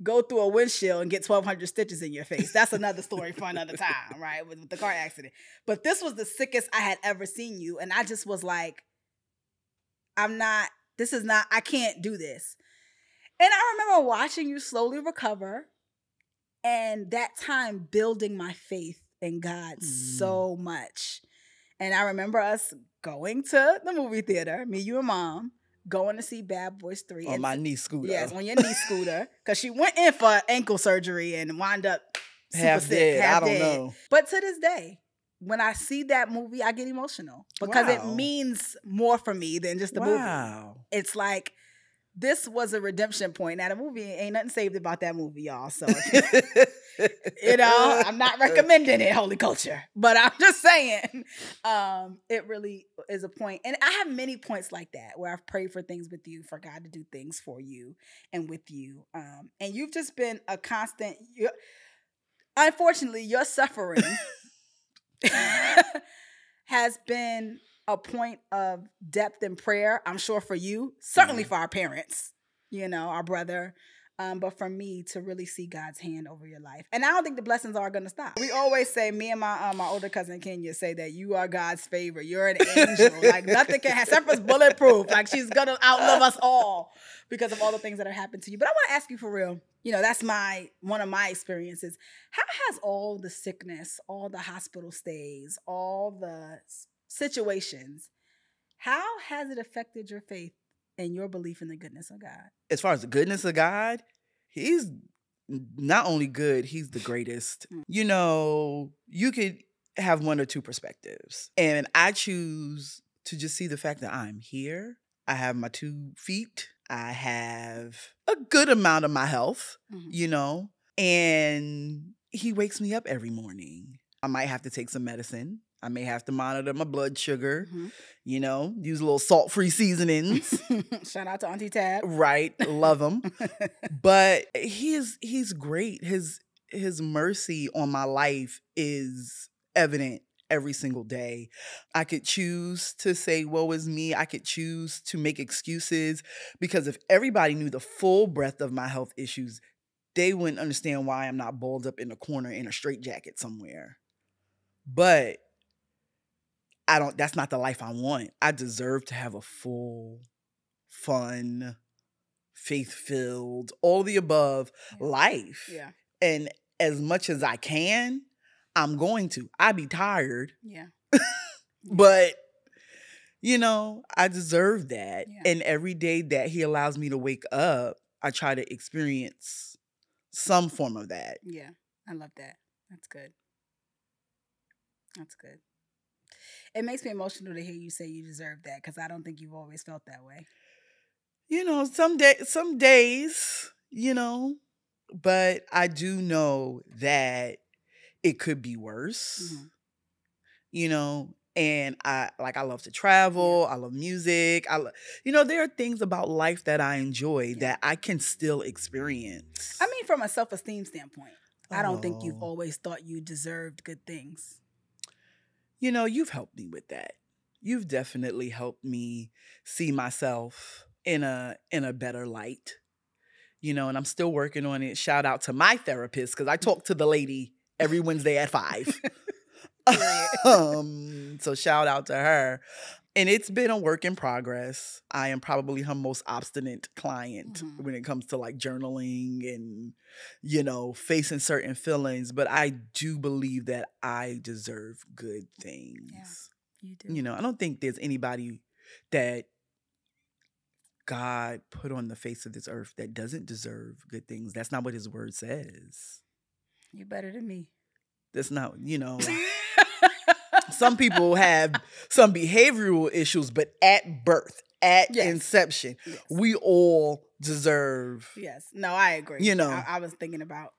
go through a windshield and get 1,200 stitches in your face. That's another story for another time, right? With the car accident. But this was the sickest I had ever seen you. And I just was like, I can't do this. And I remember watching you slowly recover and that time building my faith in God so much. And I remember us going to the movie theater, me, you, and Mom, going to see Bad Boys 3. On my knee scooter. Yes, on your knee scooter. Because she went in for ankle surgery and wound up super Half sick, dead. half I don't dead. know. But to this day, when I see that movie, I get emotional. Because it Wow. means more for me than just the movie. Wow. It's like, this was a redemption point. Now, the movie, ain't nothing saved about that movie, y'all. So, I'm not recommending it, Holy Culture. But I'm just saying, it really is a point. And I have many points like that where I've prayed for things with you, for God to do things for you and with you. And you've just been a constant, unfortunately, your suffering has been a point of depth in prayer, I'm sure for you, certainly for our parents, our brother, but for me to really see God's hand over your life. And I don't think the blessings are going to stop. We always say, me and my older cousin Kenya say that you are God's favorite. You're an angel. Like nothing can have, Sefra's bulletproof. Like she's going to outlive us all because of all the things that have happened to you. But I want to ask you for real, that's one of my experiences. How has all the sickness, all the hospital stays, all the situations, how has it affected your faith and your belief in the goodness of God? As far as the goodness of God, he's not only good, he's the greatest. You could have one or two perspectives. And I choose to just see the fact that I'm here. I have my 2 feet. I have a good amount of my health, and he wakes me up every morning. I might have to take some medicine. I may have to monitor my blood sugar, use a little salt-free seasonings. Shout out to Auntie Tab. Right. Love him. But he's great. His mercy on my life is evident every single day. I could choose to say, woe is me. I could choose to make excuses because if everybody knew the full breadth of my health issues, they wouldn't understand why I'm not balled up in a corner in a straitjacket somewhere. But that's not the life I want. I deserve to have a full, fun, faith-filled, all the above life. Yeah. And as much as I can, I'm going to. I be tired. Yeah. But, I deserve that. Yeah. And every day that he allows me to wake up, I try to experience some form of that. Yeah. I love that. That's good. That's good. It makes me emotional to hear you say you deserve that because I don't think you've always felt that way. Some days, but I do know that it could be worse, and I love to travel. I love music. There are things about life that I enjoy that I can still experience. I mean, from a self-esteem standpoint, I don't think you've always thought you deserved good things. You've helped me with that. You've definitely helped me see myself in a better light. And I'm still working on it. Shout out to my therapist because I talk to the lady every Wednesday at 5. So shout out to her. And it's been a work in progress. I am probably her most obstinate client when it comes to like journaling and, facing certain feelings. But I do believe that I deserve good things. Yeah, you do. I don't think there's anybody that God put on the face of this earth that doesn't deserve good things. That's not what his word says. You're better than me. That's not, some people have some behavioral issues, but at birth, at inception, we all deserve. Yes. No, I agree. I was thinking about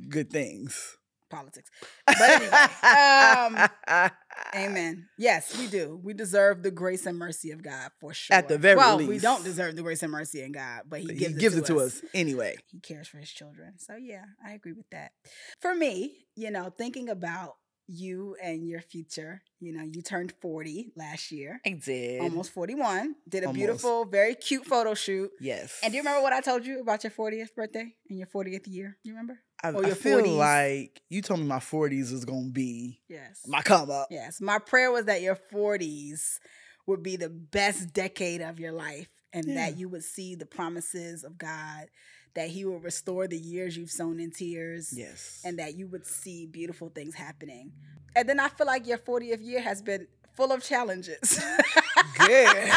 good things. politics. But anyway, amen. Yes, we do. We deserve the grace and mercy of God for sure. At the very least. we don't deserve the grace and mercy in God, but he gives it to us anyway. He cares for his children. So yeah, I agree with that. For me, thinking about you and your future, you turned 40 last year. I did. Almost 41. Did a beautiful, very cute photo shoot. Yes. And do you remember what I told you about your 40th birthday and your 40th year? Do you remember? I feel 40s? Like you told me my 40s was going to be my come up. Yes. My prayer was that your 40s would be the best decade of your life and that you would see the promises of God, that he will restore the years you've sown in tears. Yes. And that you would see beautiful things happening. And then I feel like your 40th year has been full of challenges. Good.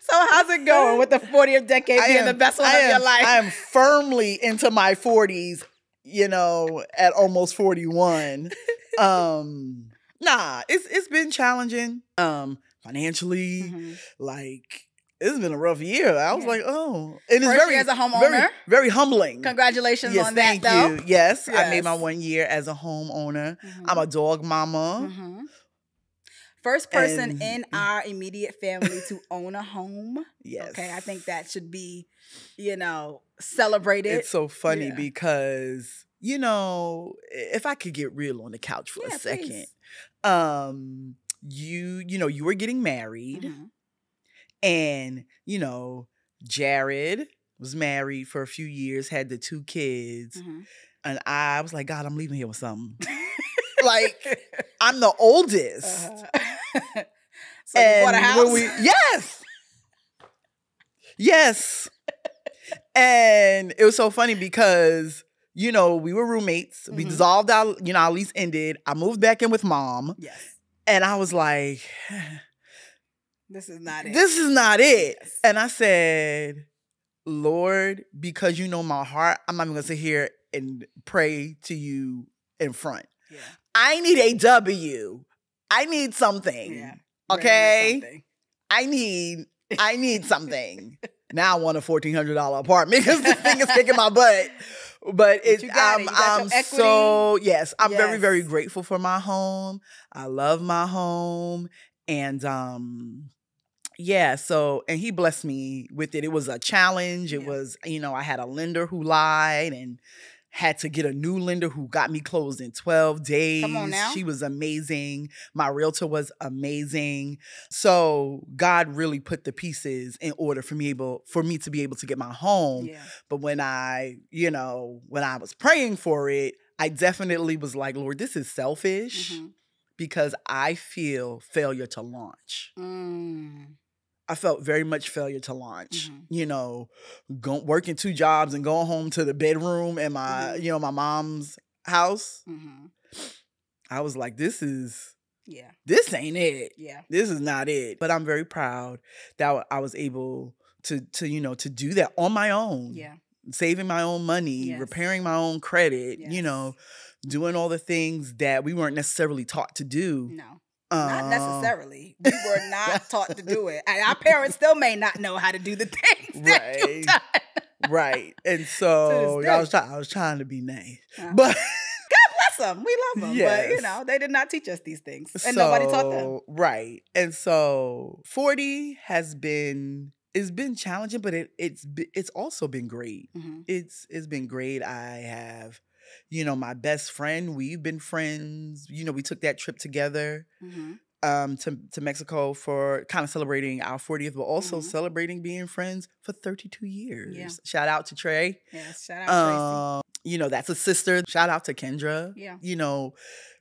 So how's it going with the 40th decade being the best one of your life? I am firmly into my 40s, at almost 41. It's been challenging. Financially, like it's been a rough year. I was like, oh. And it's First year as a homeowner. Very, very humbling. Congratulations on that, thank though. you. Yes, I made my 1 year as a homeowner. I'm a dog mama. First person in our immediate family to own a home. Yes. Okay, I think that should be, celebrated. It's so funny because, if I could get real on the couch for a second. Please. You were getting married. And, Jared was married for a few years, had the 2 kids. And I was like, God, I'm leaving here with something. Like, I'm the oldest. So you bought a house? Yes. And it was so funny because, we were roommates. We dissolved our, our lease ended. I moved back in with mom. Yes. And I was like, this is not it. This is not it. Yes. And I said, Lord, because you know my heart, I'm not even going to sit here and pray to you in front. Yeah. I need a W. I need something. Yeah. Okay? Something. I need something. Now I want a $1,400 apartment because this thing is kicking my butt. But I'm so, I'm very, very grateful for my home. I love my home. And and he blessed me with it. It was a challenge. It was, I had a lender who lied and had to get a new lender who got me closed in 12 days. Come on now. She was amazing. My realtor was amazing. So God really put the pieces in order for me to be able to get my home. Yeah. But when I was praying for it, I definitely was like, Lord, this is selfish because I feel failure to launch. I felt very much failure to launch, working 2 jobs and going home to the bedroom in my, my mom's house. I was like, this ain't it. Yeah. This is not it. But I'm very proud that I was able to do that on my own. Yeah. Saving my own money, repairing my own credit, doing all the things that we weren't necessarily taught to do. No. Not necessarily. We were not taught to do it. And our parents still may not know how to do the things that you've done. Right. And so I was trying to be nice. But God bless them. We love them. Yes. But, they did not teach us these things. And nobody taught them. Right. And so 40 it's been challenging, but it's also been great. It's been great. I have my best friend, we've been friends. We took that trip together to Mexico for kind of celebrating our 40th, but also celebrating being friends for 32 years. Yeah. Shout out to Trey. Yes, shout out Tracy. That's a sister. Shout out to Kendra. Yeah.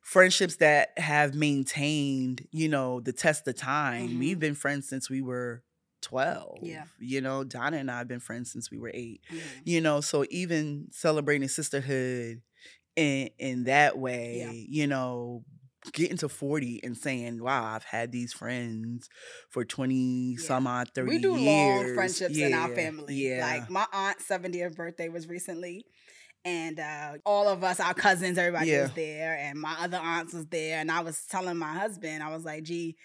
Friendships that have maintained, the test of time. We've been friends since we were 12. Yeah. Donna and I have been friends since we were 8. So even celebrating sisterhood in that way, getting to 40 and saying, wow, I've had these friends for 20 some odd 30 years. We do long friendships in our family. Yeah. Like my aunt's 70th birthday was recently. And all of us, our cousins, everybody was there. And my other aunts was there. And I was telling my husband, I was like, gee,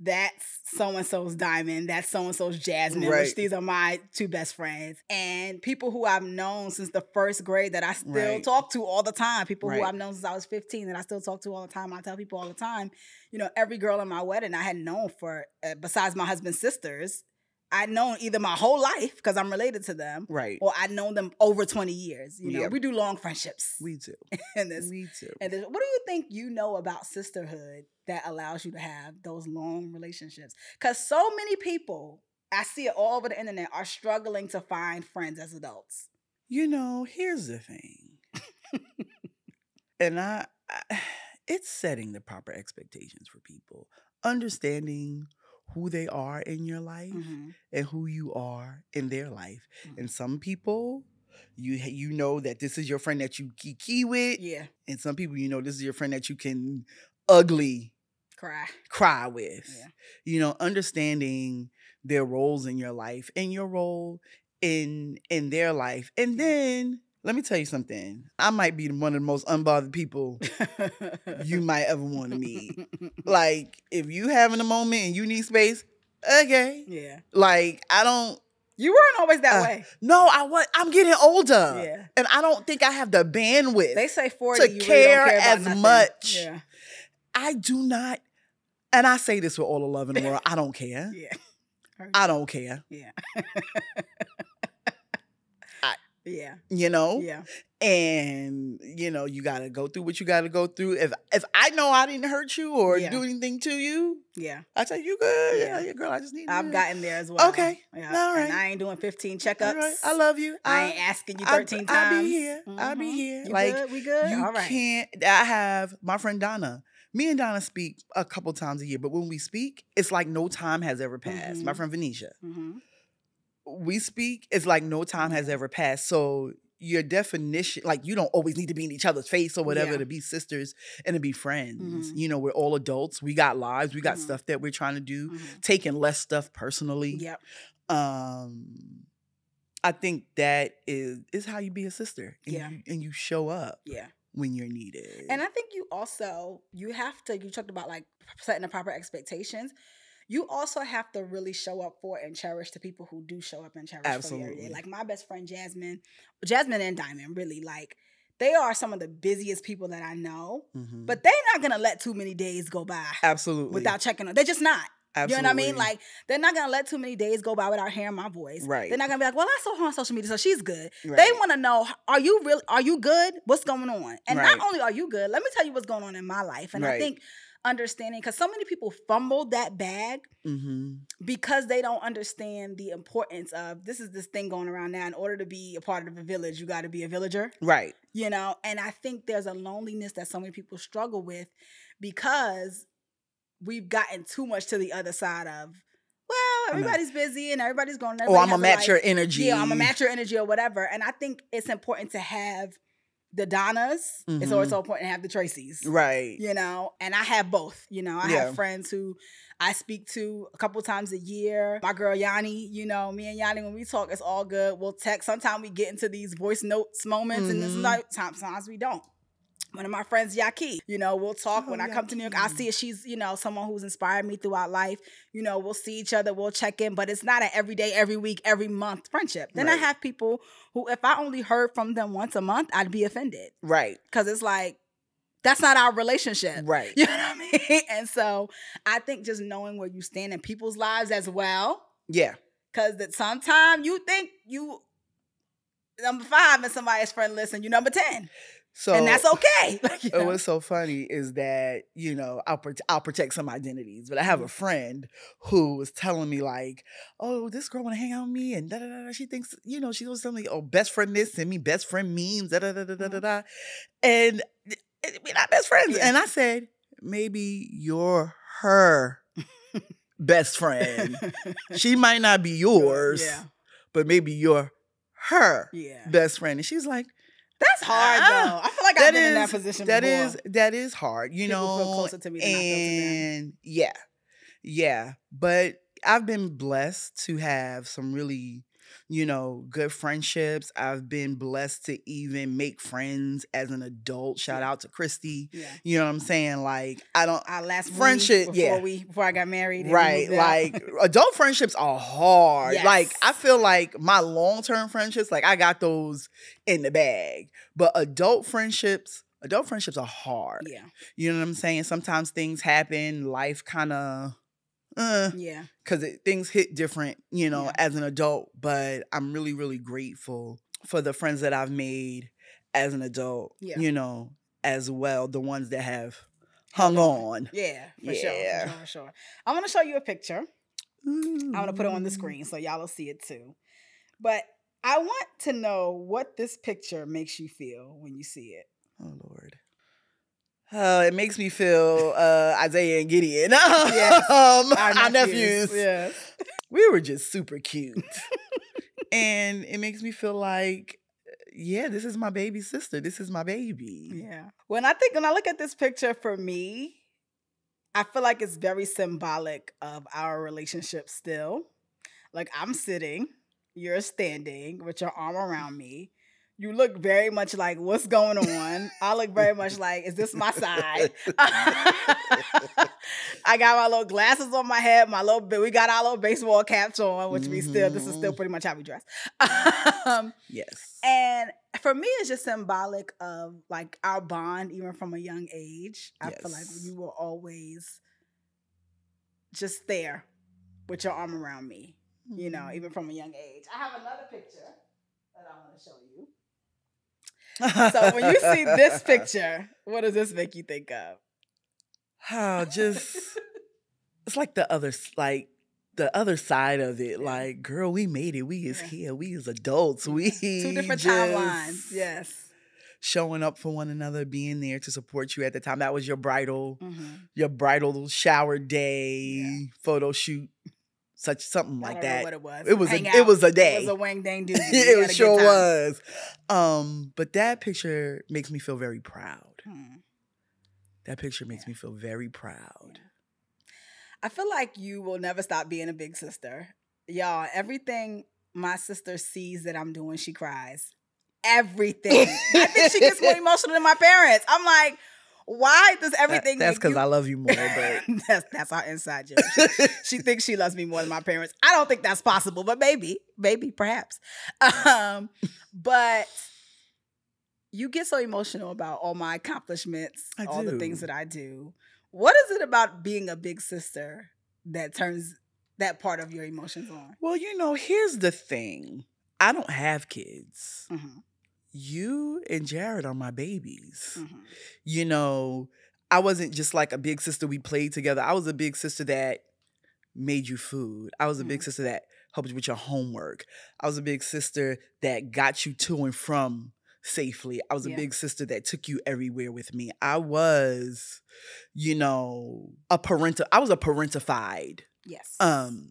that's so-and-so's Diamond, that's so-and-so's Jasmine, Right. which these are my two best friends. And people who I've known since the first grade that I still Right. talk to all the time. People who Right. I've known since I was 15 that I still talk to all the time. I tell people all the time, you know, every girl in my wedding I had known for, besides my husband's sisters, I'd known either my whole life, because I'm related to them, Right. or I'd known them over 20 years. You know, Yeah. we do long friendships. We too. in this. We too. And what do you think you know about sisterhood that allows you to have those long relationships? Because so many people, I see it all over the internet, are struggling to find friends as adults. You know, here's the thing. And it's setting the proper expectations for people. Understanding who they are in your life and who you are in their life. And some people, you know that this is your friend that you kiki with. Yeah. And some people, you know, this is your friend that you can ugly cry with. Yeah. You know, understanding their roles in your life and your role in their life. And then let me tell you something. I might be one of the most unbothered people you might ever want to meet. Like, if you having a moment and you need space, okay. Yeah. Like, I don't. You weren't always that way. No, I'm getting older. Yeah. And I don't think I have the bandwidth They say 40, to you really care don't care about as nothing. much. Yeah. I do not. And I say this with all the love in the world. I don't care. Yeah. I don't care. Yeah. I- Yeah. You know? Yeah. And, you know, you got to go through what you got to go through. If I know I didn't hurt you or Yeah. do anything to you, Yeah. I tell you good. Yeah. Yeah, girl, I just need I've you. gotten there as well. Okay. Yeah. All right. And I ain't doing 15 checkups. All right. I love you. I ain't asking you 13 times. I'll be here. I'll be here. You Like, good? We good? you All right. can't. I have my friend Donna. Me and Donna speak a couple times a year, but when we speak, it's like no time has ever passed. My friend Venetia. We speak, it's like no time has ever passed. So your definition, like, you don't always need to be in each other's face or whatever to be sisters and to be friends. You know, we're all adults. We got lives. We got stuff that we're trying to do. Taking less stuff personally. Yep. I think that is how you be a sister. And Yeah. you show up. Yeah. When you're needed. And I think you talked about like setting the proper expectations. You also have to really show up for and cherish the people who do show up and cherish for you every day. Like my best friend Jasmine and Diamond, really, like, they are some of the busiest people that I know, but they're not going to let too many days go by. Absolutely. Without checking on. They're just not. Absolutely. You know what I mean? Like, they're not going to let too many days go by without hearing my voice. Right. They're not going to be like, well, I saw her on social media, so she's good. Right. They want to know, are you good? What's going on? And Right. not only are you good, let me tell you what's going on in my life. And I think understanding, because so many people fumble that bag because they don't understand the importance of, this thing going around now, in order to be a part of a village, you got to be a villager. Right. You know, and I think there's a loneliness that so many people struggle with because we've gotten too much to the other side of, well, everybody's busy and everybody's going. Oh, I'm going to match your energy. Yeah, I'm going to match your energy or whatever. And I think it's important to have the Donnas. It's also important to have the Tracys. Right. You know, and I have both. You know, I have friends who I speak to a couple times a year. My girl Yanni, you know, me and Yanni, when we talk, it's all good. We'll text. Sometimes we get into these voice notes moments and sometimes we don't. One of my friends, Yaki, you know, we'll talk when I come to New York. I see her. She's, you know, someone who's inspired me throughout life. You know, we'll see each other. We'll check in. But it's not an every day, every week, every month friendship. Then I have people who, if I only heard from them once a month, I'd be offended. Right. Because it's like, that's not our relationship. Right. You know what I mean? And so I think just knowing where you stand in people's lives as well. Yeah. Because that sometimes you think you number 5 in somebody's friend list and you number 10. So, and that's okay. You know? What's so funny is that, you know, I'll protect some identities, but I have a friend who was telling me like, oh, this girl want to hang out with me and da da da. She thinks, you know, she was telling me, oh, best friend this, send me best friend memes, da da da da da da da. And we're not best friends. Yeah. And I said, maybe you're her best friend. She might not be yours, but maybe you're her best friend. And she's like, that's hard though. I feel like I've been in that position before. That is hard, you People know. feel closer to me than I feel to them. Yeah. But I've been blessed to have some really good friendships. I've been blessed to even make friends as an adult. Shout out to Christy. Yeah. You know what I'm saying? Like, I don't Our last friendship, before I got married. And right. we moved out. Like, adult friendships are hard. Yes. Like, I feel like my long-term friendships, like, I got those in the bag. But adult friendships are hard. Yeah. You know what I'm saying? Sometimes things happen, life kind of Yeah. because things hit different, as an adult. But I'm really, really grateful for the friends that I've made as an adult, as well. The ones that have hung on. Yeah, for sure. I want to show you a picture. Ooh. I want to put it on the screen so y'all will see it too. But I want to know what this picture makes you feel when you see it. Oh, Lord. It makes me feel Isaiah and Gideon. Yes. Our nephews. Yes. We were just super cute. And it makes me feel like, yeah, this is my baby sister. This is my baby. Yeah. When I look at this picture, for me, I feel like it's very symbolic of our relationship still. Like, I'm sitting, you're standing with your arm around me. You look very much like, what's going on? I look very much like, is this my side? I got my little glasses on my head, we got our little baseball caps on, which this is still pretty much how we dress. Yes. And for me, it's just symbolic of like our bond, even from a young age. I feel like you were always just there with your arm around me, even from a young age. I have another picture that I want to show you. So when you see this picture, what does this make you think of? Oh, it's like the other side of it. Like, girl, we made it. We is here. We is adults. We two different timelines. Yes. Showing up for one another, being there to support you at the time. That was your bridal shower day, photo shoot. Something like that. I don't know what it was. It was a day. It was a wang dang doo. It sure was. But that picture makes me feel very proud. That picture makes me feel very proud. I feel like you will never stop being a big sister. Y'all, everything my sister sees that I'm doing, she cries. Everything. I think she gets more emotional than my parents. I'm like, why does everything that's because I love you more, but that's our inside joke. She thinks she loves me more than my parents. I don't think that's possible, but maybe, perhaps. But you get so emotional about all my accomplishments, all the things that I do. What is it about being a big sister that turns that part of your emotions on? Well, here's the thing. I don't have kids. You and Gerald are my babies. I wasn't just like a big sister we played together. I was a big sister that made you food. I was a big sister that helped you with your homework. I was a big sister that got you to and from safely. I was a big sister that took you everywhere with me. I was, a parentified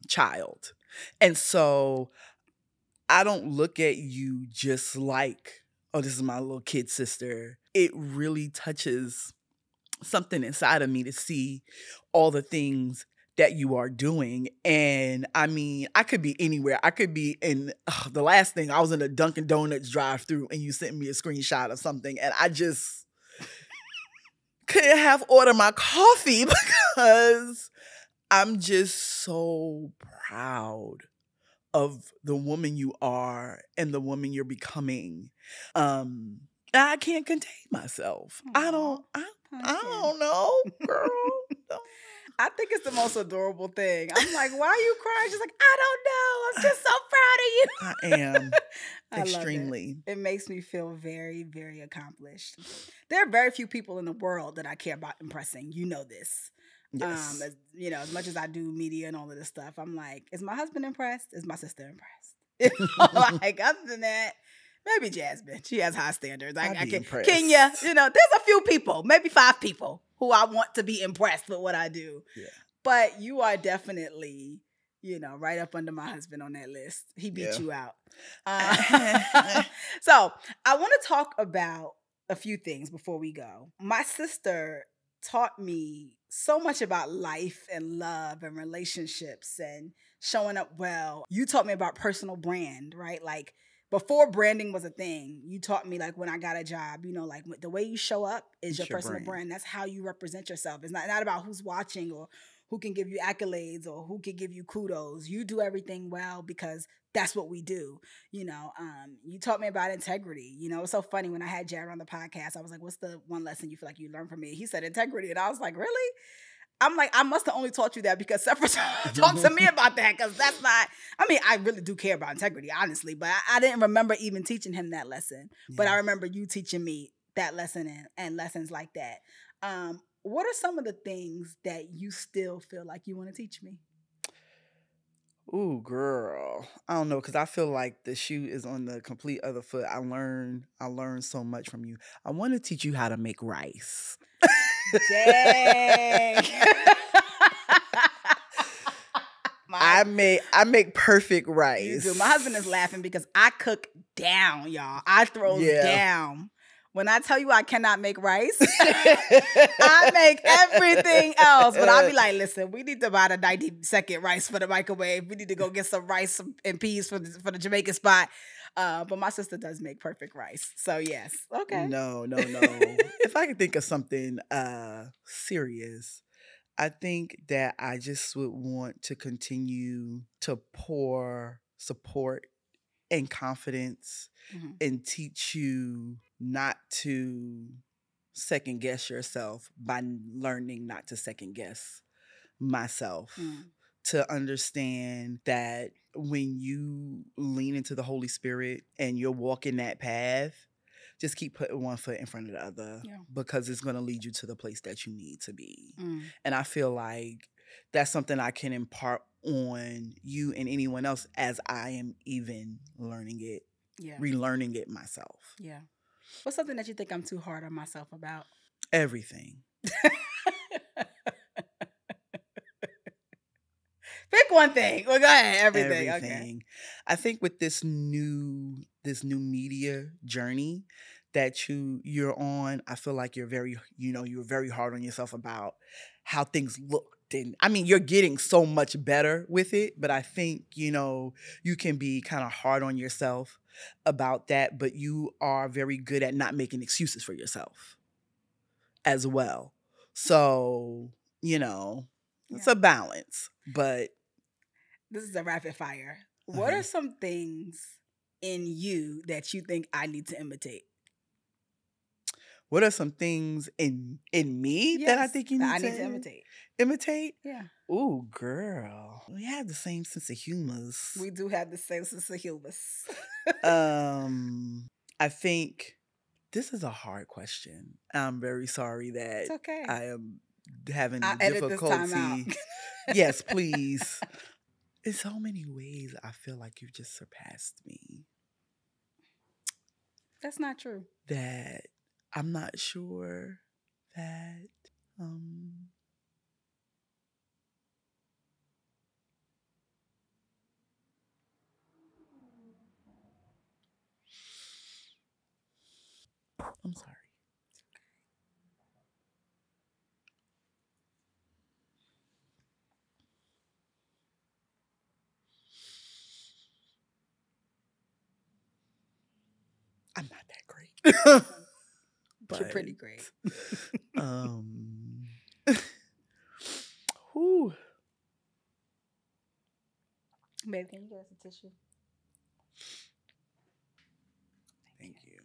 child. And so I don't look at you just like, oh, this is my little kid sister. It really touches something inside of me to see all the things that you are doing. And I mean, I could be anywhere. I could be in the last thing, I was in a Dunkin' Donuts drive-thru and you sent me a screenshot of something and I just couldn't have ordered my coffee because I'm just so proud of the woman you are and the woman you're becoming. I can't contain myself. I don't know, girl. I think it's the most adorable thing. I'm like, why are you crying? She's like, I don't know. I'm just so proud of you. I am. I Extremely. It makes me feel very, very accomplished. There are very few people in the world that I care about impressing. You know this. Yes. As much as I do media and all of this stuff, I'm like, is my husband impressed? Is my sister impressed? Like, other than that, maybe Jasmine. She has high standards. I can impressed. Kenya, there's a few people, maybe 5 people who I want to be impressed with what I do. Yeah. But you are definitely, right up under my husband on that list. He beat you out. So I want to talk about a few things before we go. My sister taught me so much about life and love and relationships and showing up well. You taught me about personal brand, right? Like before branding was a thing, you taught me like when I got a job, you know, like the way you show up is your personal brand. That's how you represent yourself. It's not about who's watching or who can give you accolades or who can give you kudos. You do everything well because that's what we do. You know, you taught me about integrity. You know, it's so funny when I had Gerald on the podcast, I was like, what's the one lesson you feel like you learned from me? He said integrity. And I was like, really? I'm like, I must have only taught you that because Sefra talked to me about that because that's not, I mean, I really do care about integrity, honestly, but I didn't remember even teaching him that lesson. Yeah. But I remember you teaching me that lesson and lessons like that. What are some of the things that you still feel like you want to teach me? Ooh, girl. I don't know, because I feel like the shoe is on the complete other foot. I learned so much from you. I want to teach you how to make rice. Dang. I make perfect rice. You do. My husband is laughing because I cook down, y'all. I throw down. When I tell you I cannot make rice, I make everything else. But I'll be like, listen, we need to buy the 90-second rice for the microwave. We need to go get some rice and peas for the Jamaican spot. But my sister does make perfect rice. So yes. Okay. No. If I could think of something serious, I think that I just would want to continue to pour support and confidence and teach you not to second guess yourself by learning not to second guess myself. To understand that when you lean into the Holy Spirit and you're walking that path, just keep putting one foot in front of the other because it's going to lead you to the place that you need to be. And I feel like that's something I can impart on you and anyone else as I am even learning it, relearning it myself. Yeah. What's something that you think I'm too hard on myself about? Everything. Pick one thing. Well, go ahead. Everything. Okay. I think with this new media journey that you're on, I feel like you're very hard on yourself about how things looked. And I mean, you're getting so much better with it, but I think, you can be kind of hard on yourself about that, but you are very good at not making excuses for yourself as well. So, it's a balance, but this is a rapid fire. What are some things in you that you think I need to imitate? What are some things in me that I think you need to imitate? Imitate? Yeah. Ooh, girl. We have the same sense of humor. We do have the same sense of humor. I think this is a hard question. I'm very sorry that it's okay. I am having I'll difficulty. Edit this time out. Yes, please. In so many ways, I feel like you've just surpassed me. That's not true. That I'm not sure that I'm sorry. I'm not that great. But you're pretty great. Whew. Babe, can you get us a tissue? Thank you.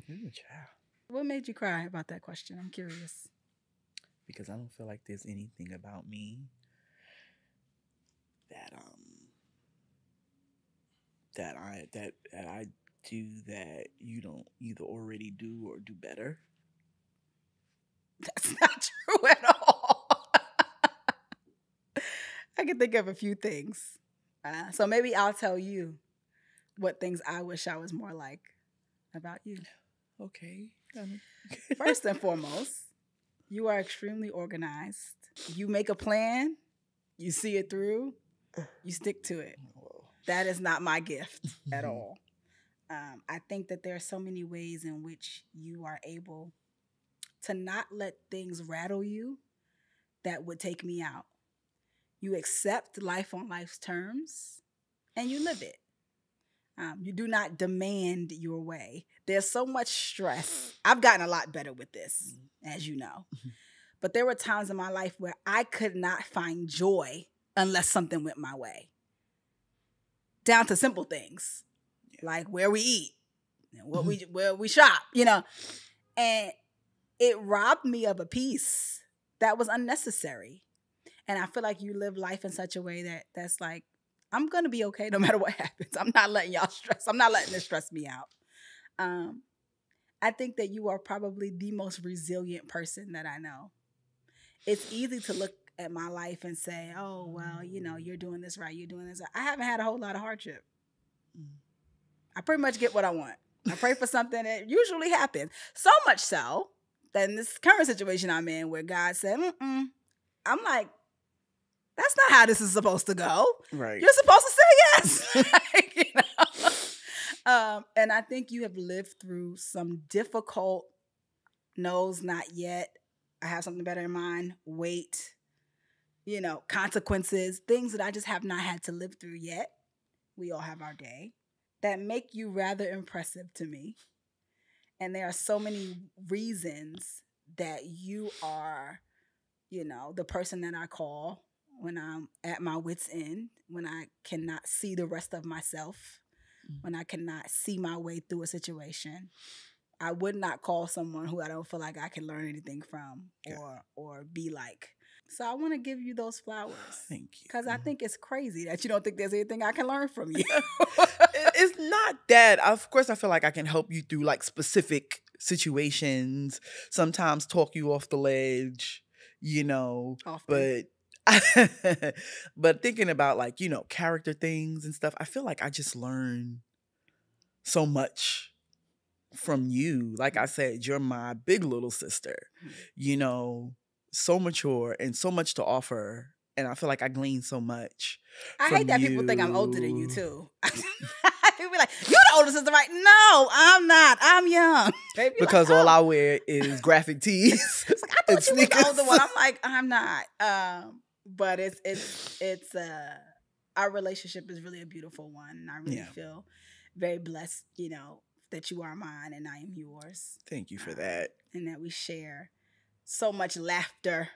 Ooh, child. What made you cry about that question? I'm curious. Because I don't feel like there's anything about me that I do that you don't either already do or do better. That's not true at all. I can think of a few things. So maybe I'll tell you what things I wish I was more like about you. Okay. First and foremost, you are extremely organized. You make a plan, you see it through, you stick to it. That is not my gift at all. I think that there are so many ways in which you are able to not let things rattle you that would take me out. You accept life on life's terms and you live it. You do not demand your way. There's so much stress. I've gotten a lot better with this, as you know. But there were times in my life where I could not find joy unless something went my way. Down to simple things, like where we eat, and where we shop, you know. And it robbed me of a peace that was unnecessary. And I feel like you live life in such a way that's like, I'm going to be okay no matter what happens. I'm not letting y'all stress. I'm not letting this stress me out. I think that you are probably the most resilient person that I know. It's easy to look at my life and say, oh, well, you know, you're doing this right. You're doing this right. I haven't had a whole lot of hardship. I pretty much get what I want. I pray for something that usually happens. So much so that in this current situation I'm in where God said, I'm like, that's not how this is supposed to go. Right. You're supposed to say yes. Like, you know? And I think you have lived through some difficult no's, not yet. I have something better in mind. Wait, you know, consequences, things that I just have not had to live through yet. We all have our day that make you rather impressive to me. And there are so many reasons that you are, you know, the person that I call when I'm at my wit's end, when I cannot see the rest of myself, when I cannot see my way through a situation. I would not call someone who I don't feel like I can learn anything from or be like. So I want to give you those flowers. Thank you. Because I think it's crazy that you don't think there's anything I can learn from you. It's not that. Of course, I feel like I can help you through like specific situations, sometimes talk you off the ledge, you know, Often. but thinking about like, you know, character things and stuff, I feel like I just learn so much from you. Like I said, you're my big little sister, you know, so mature and so much to offer. And I feel like I glean so much. I from hate that people think I'm you. older than you too. People be like, you're the older sister, right? No, I'm not. I'm young. They be Because like, all I wear is graphic tees. It's like, I thought you were the older one. I'm like, I'm not. But it's our relationship is really a beautiful one. And I really feel very blessed, you know, that you are mine and I am yours. Thank you for that. And that we share so much laughter.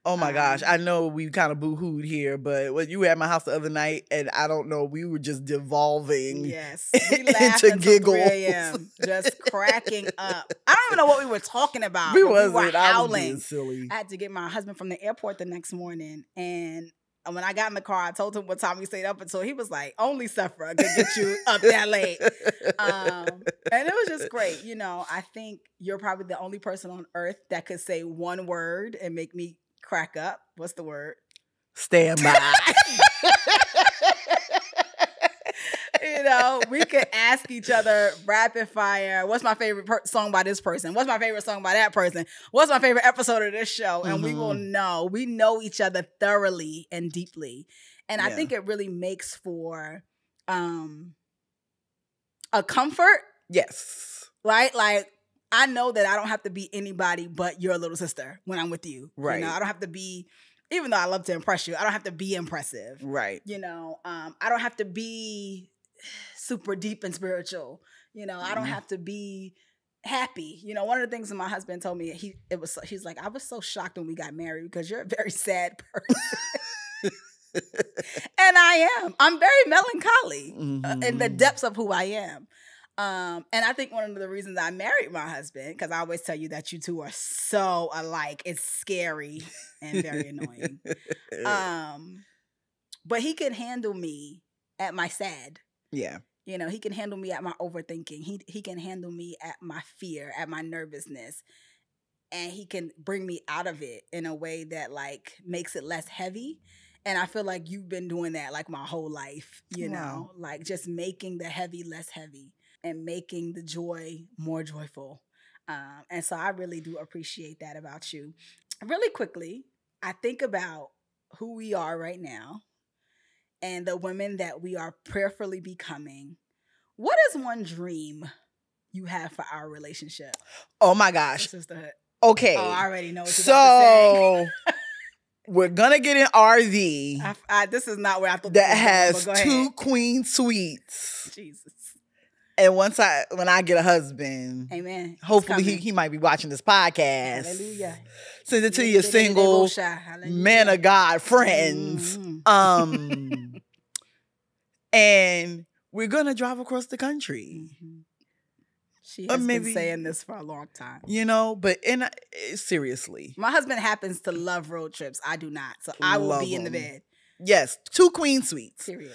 Oh my gosh. I know we kind of boo-hooed here, but when you were at my house the other night, and I don't know, we were just devolving Yes. We laughed into until giggles. 3 a.m., just cracking up. I don't even know what we were talking about. We but wasn't. We were I was howling. being silly. I had to get my husband from the airport the next morning, and when I got in the car, I told him what time we stayed up until. He was like, only Sefra could get you up that late. And it was just great. You know, I think you're probably the only person on earth that could say one word and make me crack up. What's the word? Stand by. You know, we could ask each other rapid fire, what's my favorite song by this person? What's my favorite song by that person? What's my favorite episode of this show? And we will know. We know each other thoroughly and deeply. And I think it really makes for a comfort. Yes. Right? Like, I know that I don't have to be anybody but your little sister when I'm with you. Right. You know, I don't have to be, even though I love to impress you, I don't have to be impressive. Right. You know, I don't have to be super deep and spiritual. You know, I don't have to be happy. You know, one of the things that my husband told me, he's like, I was so shocked when we got married because you're a very sad person. And I am. I'm very melancholy in the depths of who I am. And I think one of the reasons I married my husband, because I always tell you that you two are so alike, it's scary and very annoying. But he can handle me at my sad. Yeah. You know, he can handle me at my overthinking. He can handle me at my fear, at my nervousness. And he can bring me out of it in a way that like makes it less heavy. And I feel like you've been doing that like my whole life, you know, like just making the heavy less heavy and making the joy more joyful. And so I really do appreciate that about you. Really quickly, I think about who we are right now and the women that we are prayerfully becoming. What is one dream you have for our relationship? Oh my gosh. Sisterhood. Okay. Oh, I already know what you're about to say. We're gonna get an RV This is not where I thought that this was has going, but go 2 ahead. queen suites. Jesus. And when I get a husband, Amen. He's hopefully coming. he might be watching this podcast. Hallelujah. Send it to your single man of God friends. Mm-hmm. And we're gonna drive across the country. Mm-hmm. She has maybe, been saying this for a long time. You know, but seriously. My husband happens to love road trips. I do not. So I will be in the bed. Yes, 2 queen suites. Period.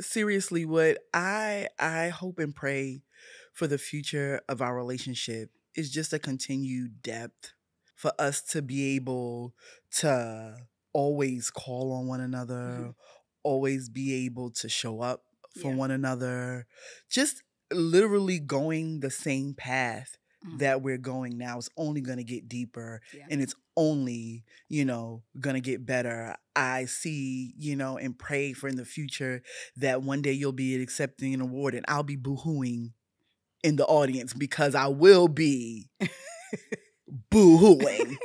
Seriously, what I hope and pray for the future of our relationship is just a continued depth for us to be able to always call on one another, always be able to show up for one another, just literally going the same path that we're going now. Is only going to get deeper and it's only, going to get better. I see, and pray for in the future that one day you'll be accepting an award and I'll be boo-hooing in the audience because I will be boo-hooing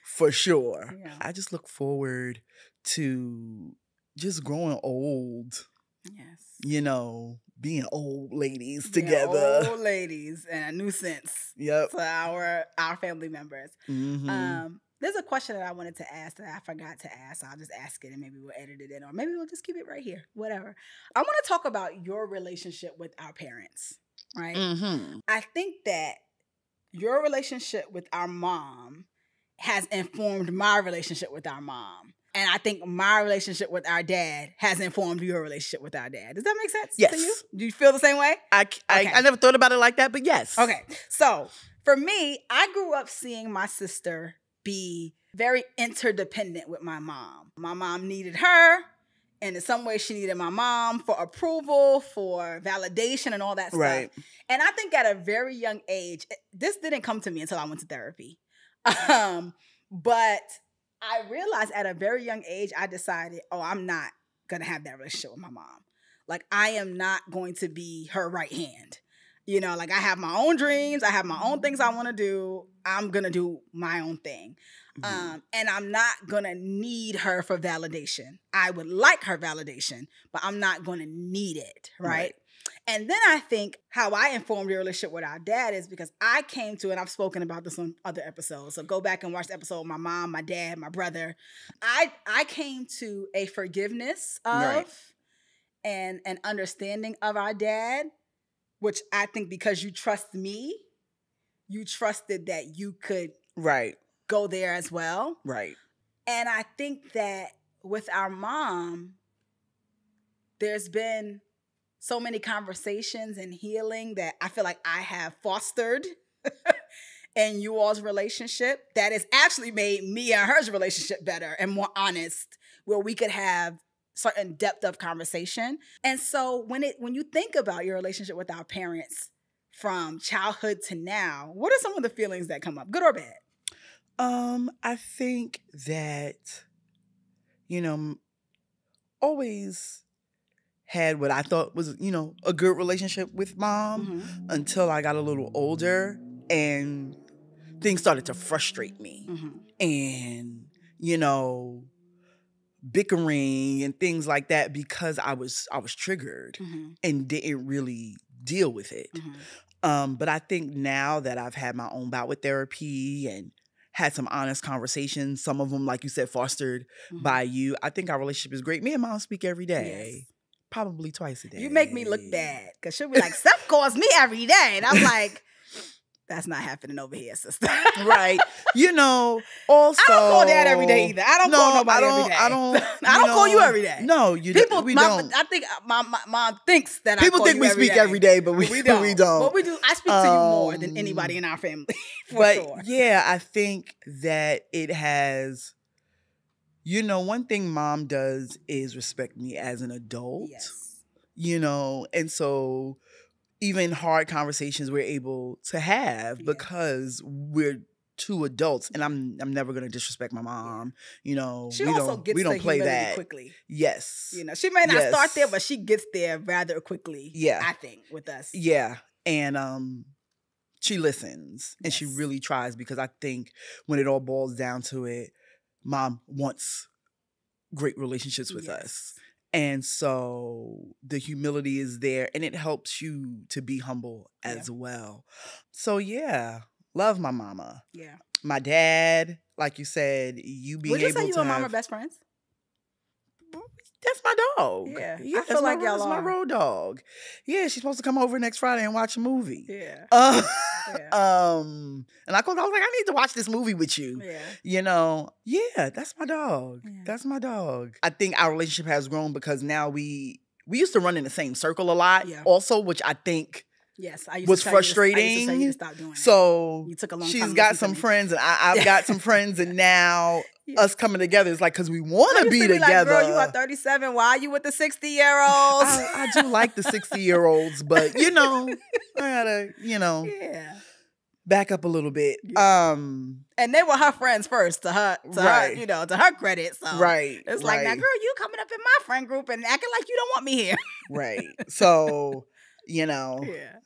for sure. Yeah. I just look forward to just growing old. Yes. Being old ladies together. Old ladies and a nuisance Yep. to our family members. Mm-hmm. There's a question that I wanted to ask that I forgot to ask. I'll just ask it and maybe we'll edit it in or maybe we'll just keep it right here. Whatever. I want to talk about your relationship with our parents, right? Mm-hmm. I think that your relationship with our mom has informed my relationship with our mom. And I think my relationship with our dad has informed your relationship with our dad. Does that make sense Yes. to you? Do you feel the same way? I never thought about it like that, but yes. Okay. So for me, I grew up seeing my sister be very interdependent with my mom. My mom needed her, and in some way she needed my mom for approval, for validation, and all that stuff. Right. And I think at a very young age, this didn't come to me until I went to therapy. But I realized at a very young age, I decided, I'm not going to have that relationship with my mom. Like, I am not going to be her right hand. I have my own dreams. I have my own things I want to do. I'm going to do my own thing. Mm-hmm. And I'm not going to need her for validation. I would like her validation, but I'm not going to need it, right? And then I think how I informed your relationship with our dad is because I came to, and I've spoken about this on other episodes, so go back and watch the episode with my mom, my dad, my brother. I came to a forgiveness of and an understanding of our dad, which I think because you trust me, you trusted that you could go there as well. Right. And I think that with our mom, there's been so many conversations and healing that I feel like I have fostered in you all's relationship that has actually made me and hers relationship better and more honest, where we could have certain depth of conversation. And so when you think about your relationship with our parents from childhood to now, what are some of the feelings that come up, good or bad? I think that, always had what I thought was, a good relationship with mom until I got a little older and things started to frustrate me. And, bickering and things like that because I was triggered and didn't really deal with it. But I think now that I've had my own bout with therapy and had some honest conversations, some of them, like you said, fostered by you, I think our relationship is great. Me and mom speak every day. Yes. Probably twice a day. You make me look bad because she'll be like, Seth calls me every day. And I'm like, that's not happening over here, sister. Right. Also. I don't call dad every day either. I don't call nobody every day. I don't call you every day. No, we don't. I think my mom thinks that people think we speak every day, but we don't. But we do. I speak to you more than anybody in our family. But sure. Yeah, I think that it has. One thing mom does is respect me as an adult. Yes. And so even hard conversations we're able to have because we're two adults, and I'm never gonna disrespect my mom. She also gets to humility quickly. Yes. She may not start there, but she gets there rather quickly. Yeah. I think with us. Yeah. And she listens and she really tries, because I think when it all boils down to it, mom wants great relationships with us. And so the humility is there, and it helps you to be humble as well. So yeah, love my mama. Yeah. My dad, like you said, you being Would you able say you to and mom have, are best friends? that's my dog. Yeah. I that's feel like y'all that's my are. road dog. Yeah, she's supposed to come over next Friday and watch a movie. Yeah. And I was like, I need to watch this movie with you. Yeah. You know, yeah, that's my dog. Yeah. That's my dog. I think our relationship has grown because now we used to run in the same circle a lot also, which I think Yes, I used was to tell you frustrating. I used to tell you to stop doing that. So You took a long she's time to got listen to some me. friends, and I've got some friends, and now us coming together is like because we want to be together. Like, girl, you are 37. Why are you with the 60-year-olds? I do like the 60-year-olds, but I gotta back up a little bit. And they were her friends first, to her, to her credit. So it's like, now, girl, you coming up in my friend group and acting like you don't want me here. Right. So,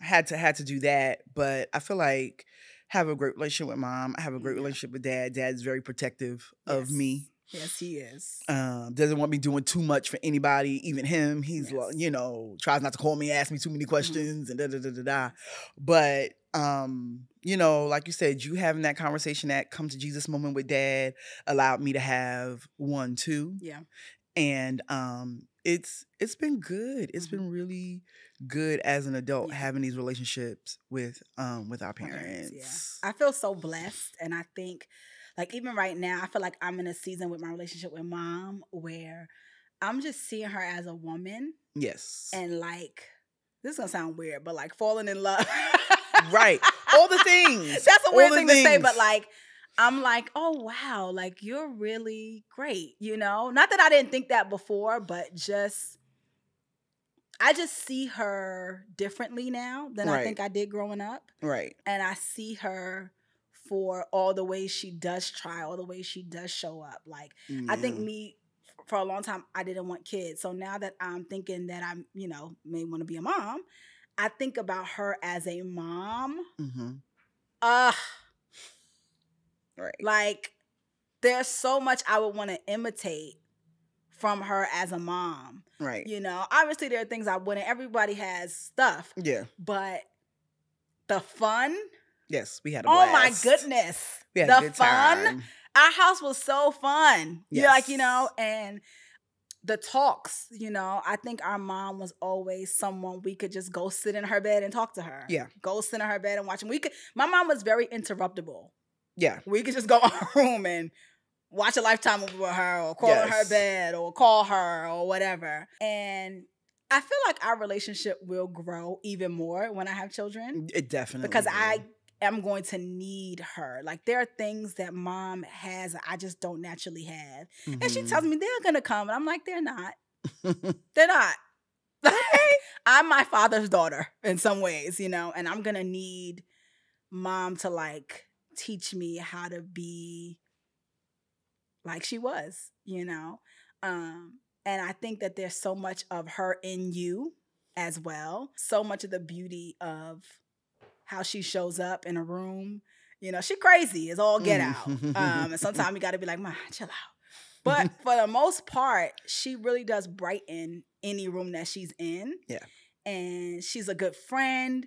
had to do that. But I feel like I have a great relationship with mom. I have a great relationship with dad. Dad's very protective of me. Yes, he is. Doesn't want me doing too much for anybody, even him. He's tries not to call me, ask me too many questions, and da-da-da-da-da. But like you said, you having that conversation, that come to Jesus moment with dad allowed me to have one too. Yeah. And it's been good. It's been really good as an adult having these relationships with our parents. Yeah. I feel so blessed, and I think, like, even right now, I feel like I'm in a season with my relationship with mom where I'm just seeing her as a woman. Yes. And like, this is gonna sound weird, but like falling in love. Right. All the things. That's a weird thing to say, but like, I'm like, oh wow, like you're really great, Not that I didn't think that before, but I just see her differently now than I think I did growing up. Right. And I see her for all the ways she does try, all the ways she does show up. Like, I think for a long time, I didn't want kids. So now that I'm thinking that I'm, may want to be a mom, I think about her as a mom. Right. Like, there's so much I would want to imitate from her as a mom. Right. Obviously there are things I wouldn't. Everybody has stuff. Yeah. But the fun. Yes, we had a blast. Oh my goodness. We had a good fun. time. Our house was so fun. Yes. And the talks, I think our mom was always someone we could just go sit in her bed and talk to her. Yeah. Go sit in her bed and watch them. My mom was very interruptible. Yeah. We could just go in her room and watch a Lifetime movie with her, or crawl in her bed, or call her, or whatever. And I feel like our relationship will grow even more when I have children. It definitely because will. I am going to need her. Like, there are things that mom has I just don't naturally have. And she tells me they're gonna come, and I'm like, they're not. They're not. I'm my father's daughter in some ways, and I'm gonna need mom to like teach me how to be like she was, and I think that there's so much of her in you as well. So much of the beauty of how she shows up in a room. She crazy is all get out. And sometimes you got to be like, Ma, chill out. But for the most part, she really does brighten any room that she's in. Yeah. And she's a good friend.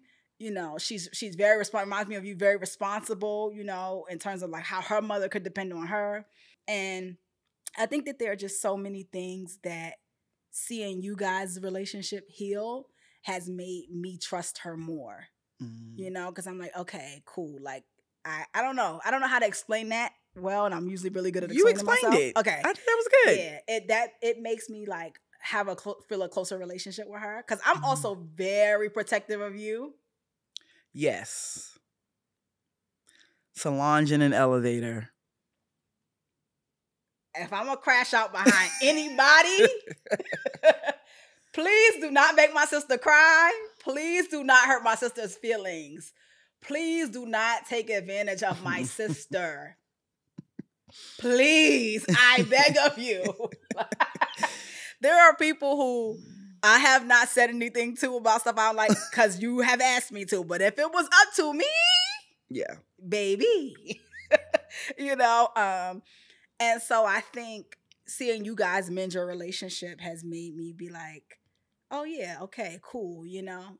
She's very reminds me of you, very responsible, in terms of like how her mother could depend on her. And I think that there are just so many things that seeing you guys' relationship heal has made me trust her more. Because I'm like, okay, cool. Like, I don't know. I don't know how to explain that well, and I'm usually really good at explaining myself. You explained it. Okay. I think that was good. Yeah, it makes me like feel a closer relationship with her, because I'm also very protective of you. Yes. Solange in an elevator. If I'm gonna crash out behind anybody, please do not make my sister cry. Please do not hurt my sister's feelings. Please do not take advantage of my sister. Please, I beg of you. There are people who I have not said anything to about stuff I'm like, because you have asked me to. But if it was up to me, yeah, baby, And so I think seeing you guys mend your relationship has made me be like, oh yeah, okay, cool, you know?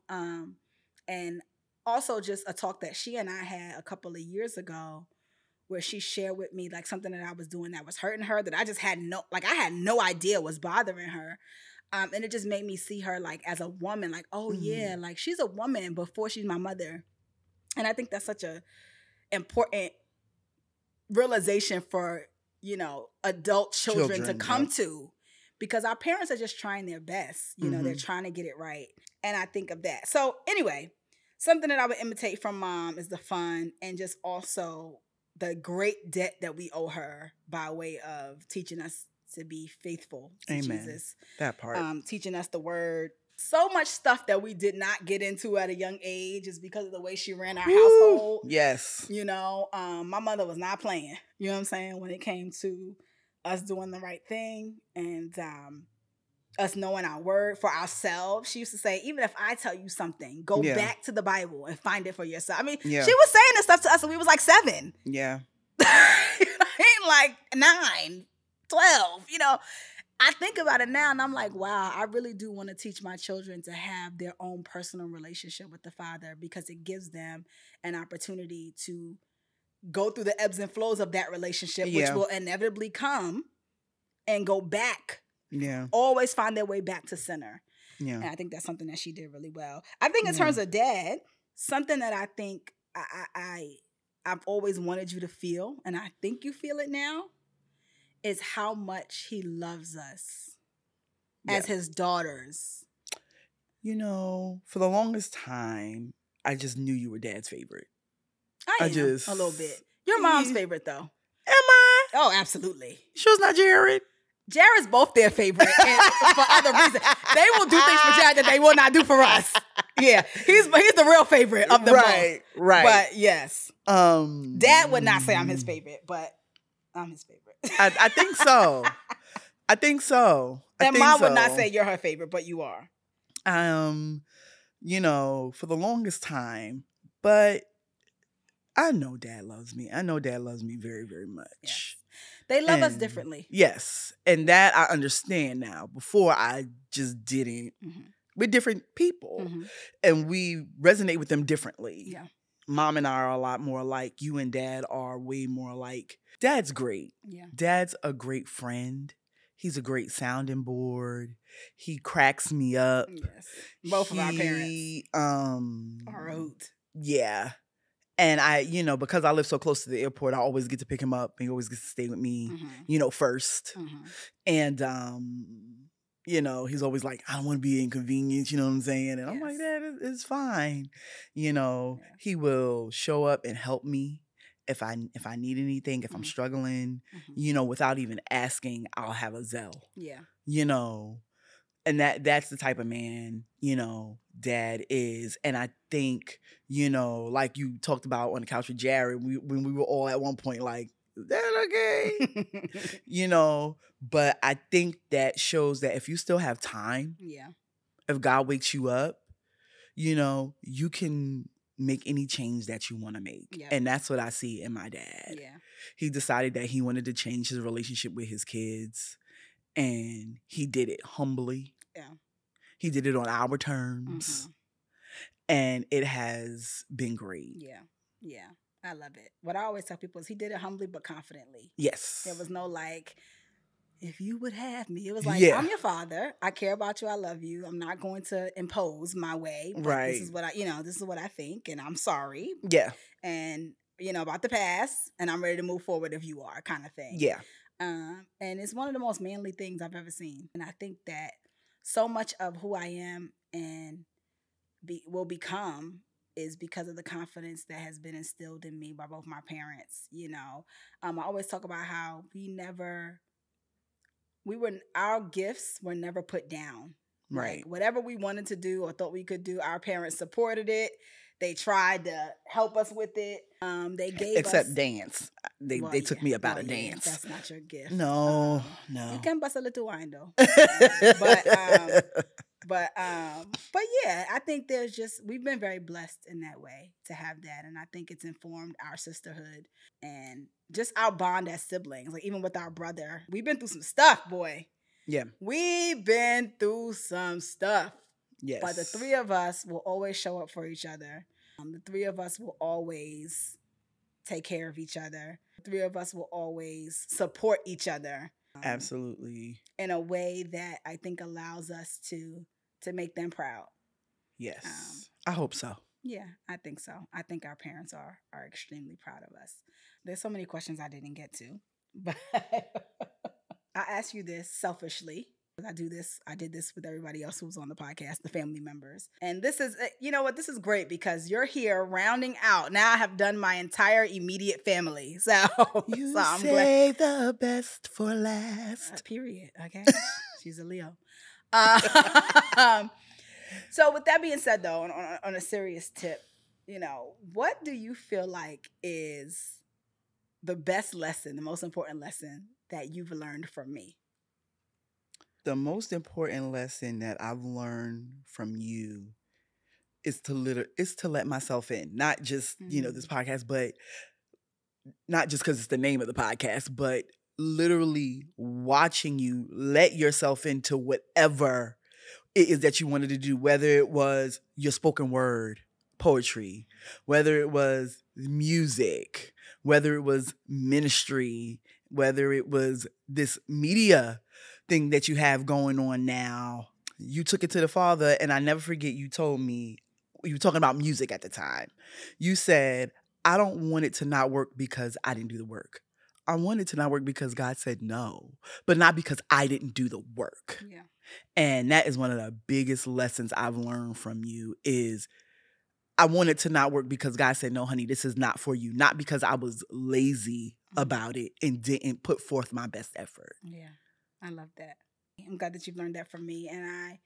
And also just a talk that she and I had a couple of years ago where she shared with me like something that I was doing that was hurting her that I just had I had no idea was bothering her. And it just made me see her like as a woman, like, oh yeah, like she's a woman before she's my mother. And I think that's such a important realization for, you know, adult children to come to, because our parents are just trying their best. You know, they're trying to get it right. And I think of that. So anyway, something that I would imitate from mom is the fun and just also the great debt that we owe her by way of teaching us to be faithful to Jesus. That part. Teaching us the word. So much stuff that we did not get into at a young age is because of the way she ran our household. Yes. You know, my mother was not playing, you know what I'm saying, when it came to us doing the right thing and us knowing our word for ourselves. She used to say, even if I tell you something, go back to the Bible and find it for yourself. I mean, she was saying this stuff to us when we was like 7. Yeah. Ain't like 9, 12, you know. I think about it now and I'm like, wow, I really do want to teach my children to have their own personal relationship with the Father, because it gives them an opportunity to go through the ebbs and flows of that relationship, which will inevitably come and go back. Yeah. Always find their way back to center. Yeah. And I think that's something that she did really well. I think in terms of dad, something that I think I've always wanted you to feel, and I think you feel it now, is how much he loves us as his daughters. You know, for the longest time, I just knew you were dad's favorite. I am, a little bit. Your mom's favorite, though. Am I? Oh, absolutely. Sure it's not Jared? Jared's both their favorite, and for other reasons. They will do things for Jared that they will not do for us. Yeah, he's the real favorite of them both. Right. But yes, Dad would not say I'm his favorite, but I'm his favorite. I think so. I think so. And Mom would not say you're her favorite, but you are. You know, for the longest time, but I know Dad loves me. I know Dad loves me very, very much. Yes. They love us differently. Yes. And that I understand now. Before I just didn't. We're different people. And we resonate with them differently. Yeah. Mom and I are a lot more alike. You and Dad are way more alike. Dad's great. Yeah. Dad's a great friend. He's a great sounding board. He cracks me up. Yes. Both of our parents are out. Yeah. And I, you know, because I live so close to the airport, I always get to pick him up and he always gets to stay with me, you know, first. And, you know, he's always like, I don't want to be inconvenienced, you know what I'm saying? And I'm like, Dad, it's fine. You know, he will show up and help me if I need anything, if I'm struggling, you know, without even asking, I'll have a Zelle. Yeah. You know, and that's the type of man, you know, Dad is. And I think, you know, like you talked about on the couch with Jared, when we were all at one point like, is that okay? You know, but I think that shows that if you still have time, if God wakes you up, you know, you can make any change that you want to make. And that's what I see in my dad. He decided that he wanted to change his relationship with his kids. And he did it humbly. He did it on our terms. And it has been great. Yeah. I love it. What I always tell people is he did it humbly but confidently. Yes. There was no like, if you would have me. It was like, I'm your father. I care about you. I love you. I'm not going to impose my way. But this is what this is what I think. And I'm sorry. Yeah. And, you know, about the past. And I'm ready to move forward if you are, kind of thing. Yeah. And it's one of the most manly things I've ever seen. And I think that so much of who I am and will become is because of the confidence that has been instilled in me by both my parents. You know, I always talk about how our gifts were never put down. Right. Like, whatever we wanted to do or thought we could do, our parents supported it. They tried to help us with it. They gave Except us dance. They took me about a dance. That's not your gift. No. You can bust a little wine though. But yeah, I think we've been very blessed in that way to have that. And I think it's informed our sisterhood and just our bond as siblings. Like even with our brother, we've been through some stuff, boy. Yeah. We've been through some stuff. Yes. But the three of us will always show up for each other. The three of us will always take care of each other. The three of us will always support each other. Absolutely. In a way that I think allows us to make them proud. Yes. I hope so. Yeah, I think so. I think our parents are extremely proud of us. There's so many questions I didn't get to, but I ask you this selfishly. I did this with everybody else who was on the podcast, the family members. And this is, you know what, this is great because you're here rounding out. Now I have done my entire immediate family. So I'm save the best for last. Period. Okay. She's a Leo. So with that being said though, on a serious tip, you know, what do you feel like is the best lesson, the most important lesson that you've learned from me? The most important lesson that I've learned from you is to let myself in. Not just, this podcast, but not just because it's the name of the podcast, but literally watching you let yourself into whatever it is that you wanted to do, whether it was your spoken word, poetry, whether it was music, whether it was ministry, whether it was this media thing that you have going on now. You took it to the Father, and I never forget you told me, you were talking about music at the time. You said, I don't want it to not work because I didn't do the work. I want it to not work because God said no, but not because I didn't do the work. Yeah. And that is one of the biggest lessons I've learned from you is I want it to not work because God said, no, honey, this is not for you. Not because I was lazy about it and didn't put forth my best effort. Yeah. I love that. I'm glad that you've learned that from me. And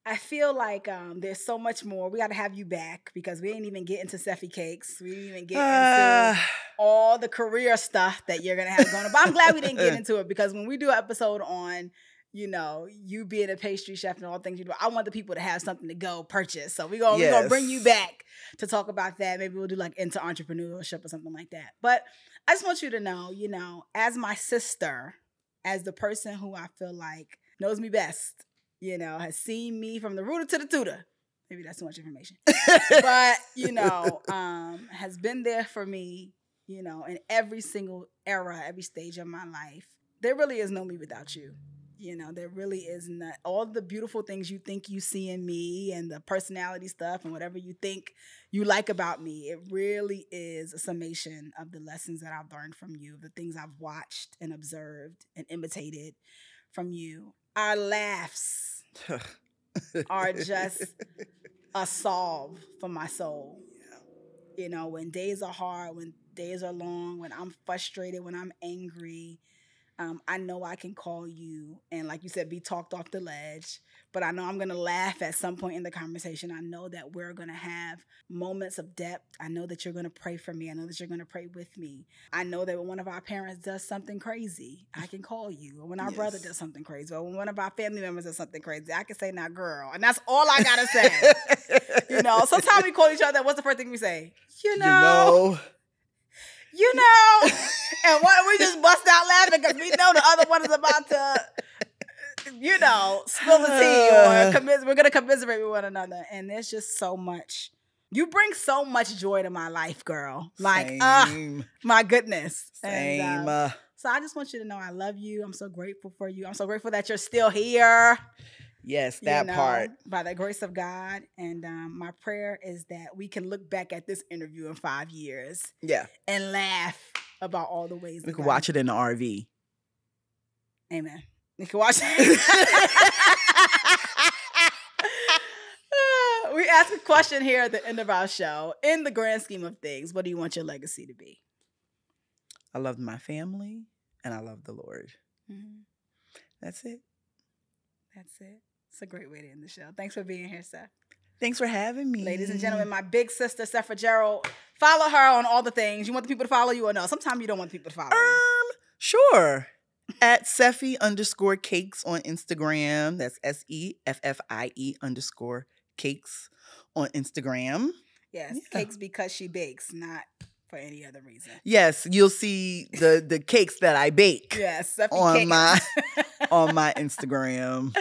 I feel like there's so much more. We got to have you back because we didn't even get into Seffi Cakes. We didn't even get into all the career stuff that you're going to have going on. But I'm glad we didn't get into it because when we do an episode on, you being a pastry chef and all the things you do, I want the people to have something to go purchase. So we're going to bring you back to talk about that. Maybe we'll do like into entrepreneurship or something like that. But I just want you to know, as my sister, as the person who I feel like knows me best, has seen me from the rooter to the tutor. Maybe that's too much information. But, has been there for me, in every single era, every stage of my life. There really is no me without you. There really is not. All the beautiful things you think you see in me and the personality stuff and whatever you think you like about me, it really is a summation of the lessons that I've learned from you, the things I've watched and observed and imitated from you. Our laughs are just a salve for my soul. When days are hard, when days are long, when I'm frustrated, when I'm angry, I know I can call you and, like you said, be talked off the ledge. But I know I'm going to laugh at some point in the conversation. I know that we're going to have moments of depth. I know that you're going to pray for me. I know that you're going to pray with me. I know that when one of our parents does something crazy, I can call you. Or when our brother does something crazy. Or when one of our family members does something crazy, I can say, "Now, girl." And that's all I got to say. Sometimes we call each other. What's the first thing we say? And we just bust out laughing because we know the other one is about to, spill the tea or we're going to commiserate with one another. And there's just so much. You bring so much joy to my life, girl. Like, my goodness. Same. And, so I just want you to know I love you. I'm so grateful for you. I'm so grateful that you're still here. Yes, that part. By the grace of God. And my prayer is that we can look back at this interview in 5 years. Yeah. And laugh about all the ways. We can watch it in the RV. Amen. We can watch it. We ask a question here at the end of our show. In the grand scheme of things, what do you want your legacy to be? I love my family and I love the Lord. Mm-hmm. That's it. That's it. It's a great way to end the show. Thanks for being here, Seth. Thanks for having me. Ladies and gentlemen, my big sister, Sefra Gerald. Follow her on all the things. You want the people to follow you or no? Sometimes you don't want people to follow you. Sure. At Seffi_cakes on Instagram. That's SEFFIE_cakes on Instagram. Yes, Yeah. cakes because she bakes, not for any other reason. Yes, you'll see the cakes that I bake Yes, Seffi on cakes. my Instagram.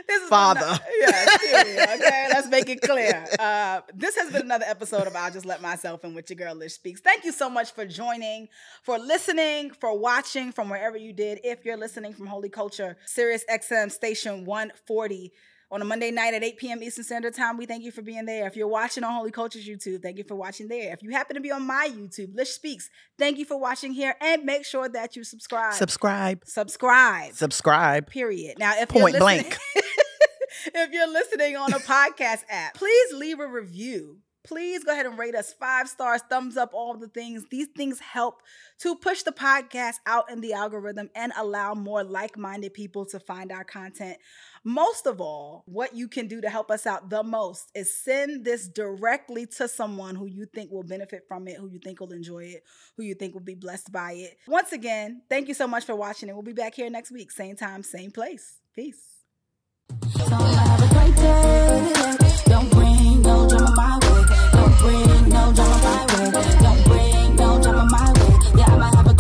This is Father. Yes, period, okay, let's make it clear. This has been another episode of I'll Just Let Myself In with your girl Lish Speaks. Thank you so much for joining, for listening, for watching from wherever you did. If you're listening from Holy Culture, Sirius XM Station 140 on a Monday night at 8 p.m. Eastern Standard Time, we thank you for being there. If you're watching on Holy Culture's YouTube, thank you for watching there. If you happen to be on my YouTube, Lish Speaks, thank you for watching here. And make sure that you subscribe. Subscribe. Period. Now, if Point you're listening, blank. if you're listening on a podcast app, please leave a review. Please go ahead and rate us 5 stars, thumbs up, all the things. These things help to push the podcast out in the algorithm and allow more like-minded people to find our content. Most of all, what you can do to help us out the most is send this directly to someone who you think will benefit from it, who you think will enjoy it, who you think will be blessed by it. Once again, thank you so much for watching, and we'll be back here next week. Same time, same place. Peace. So have a great day. Don't bring no drama my way. Don't bring no drama my way. Don't bring no drama my way. Yeah, I might have a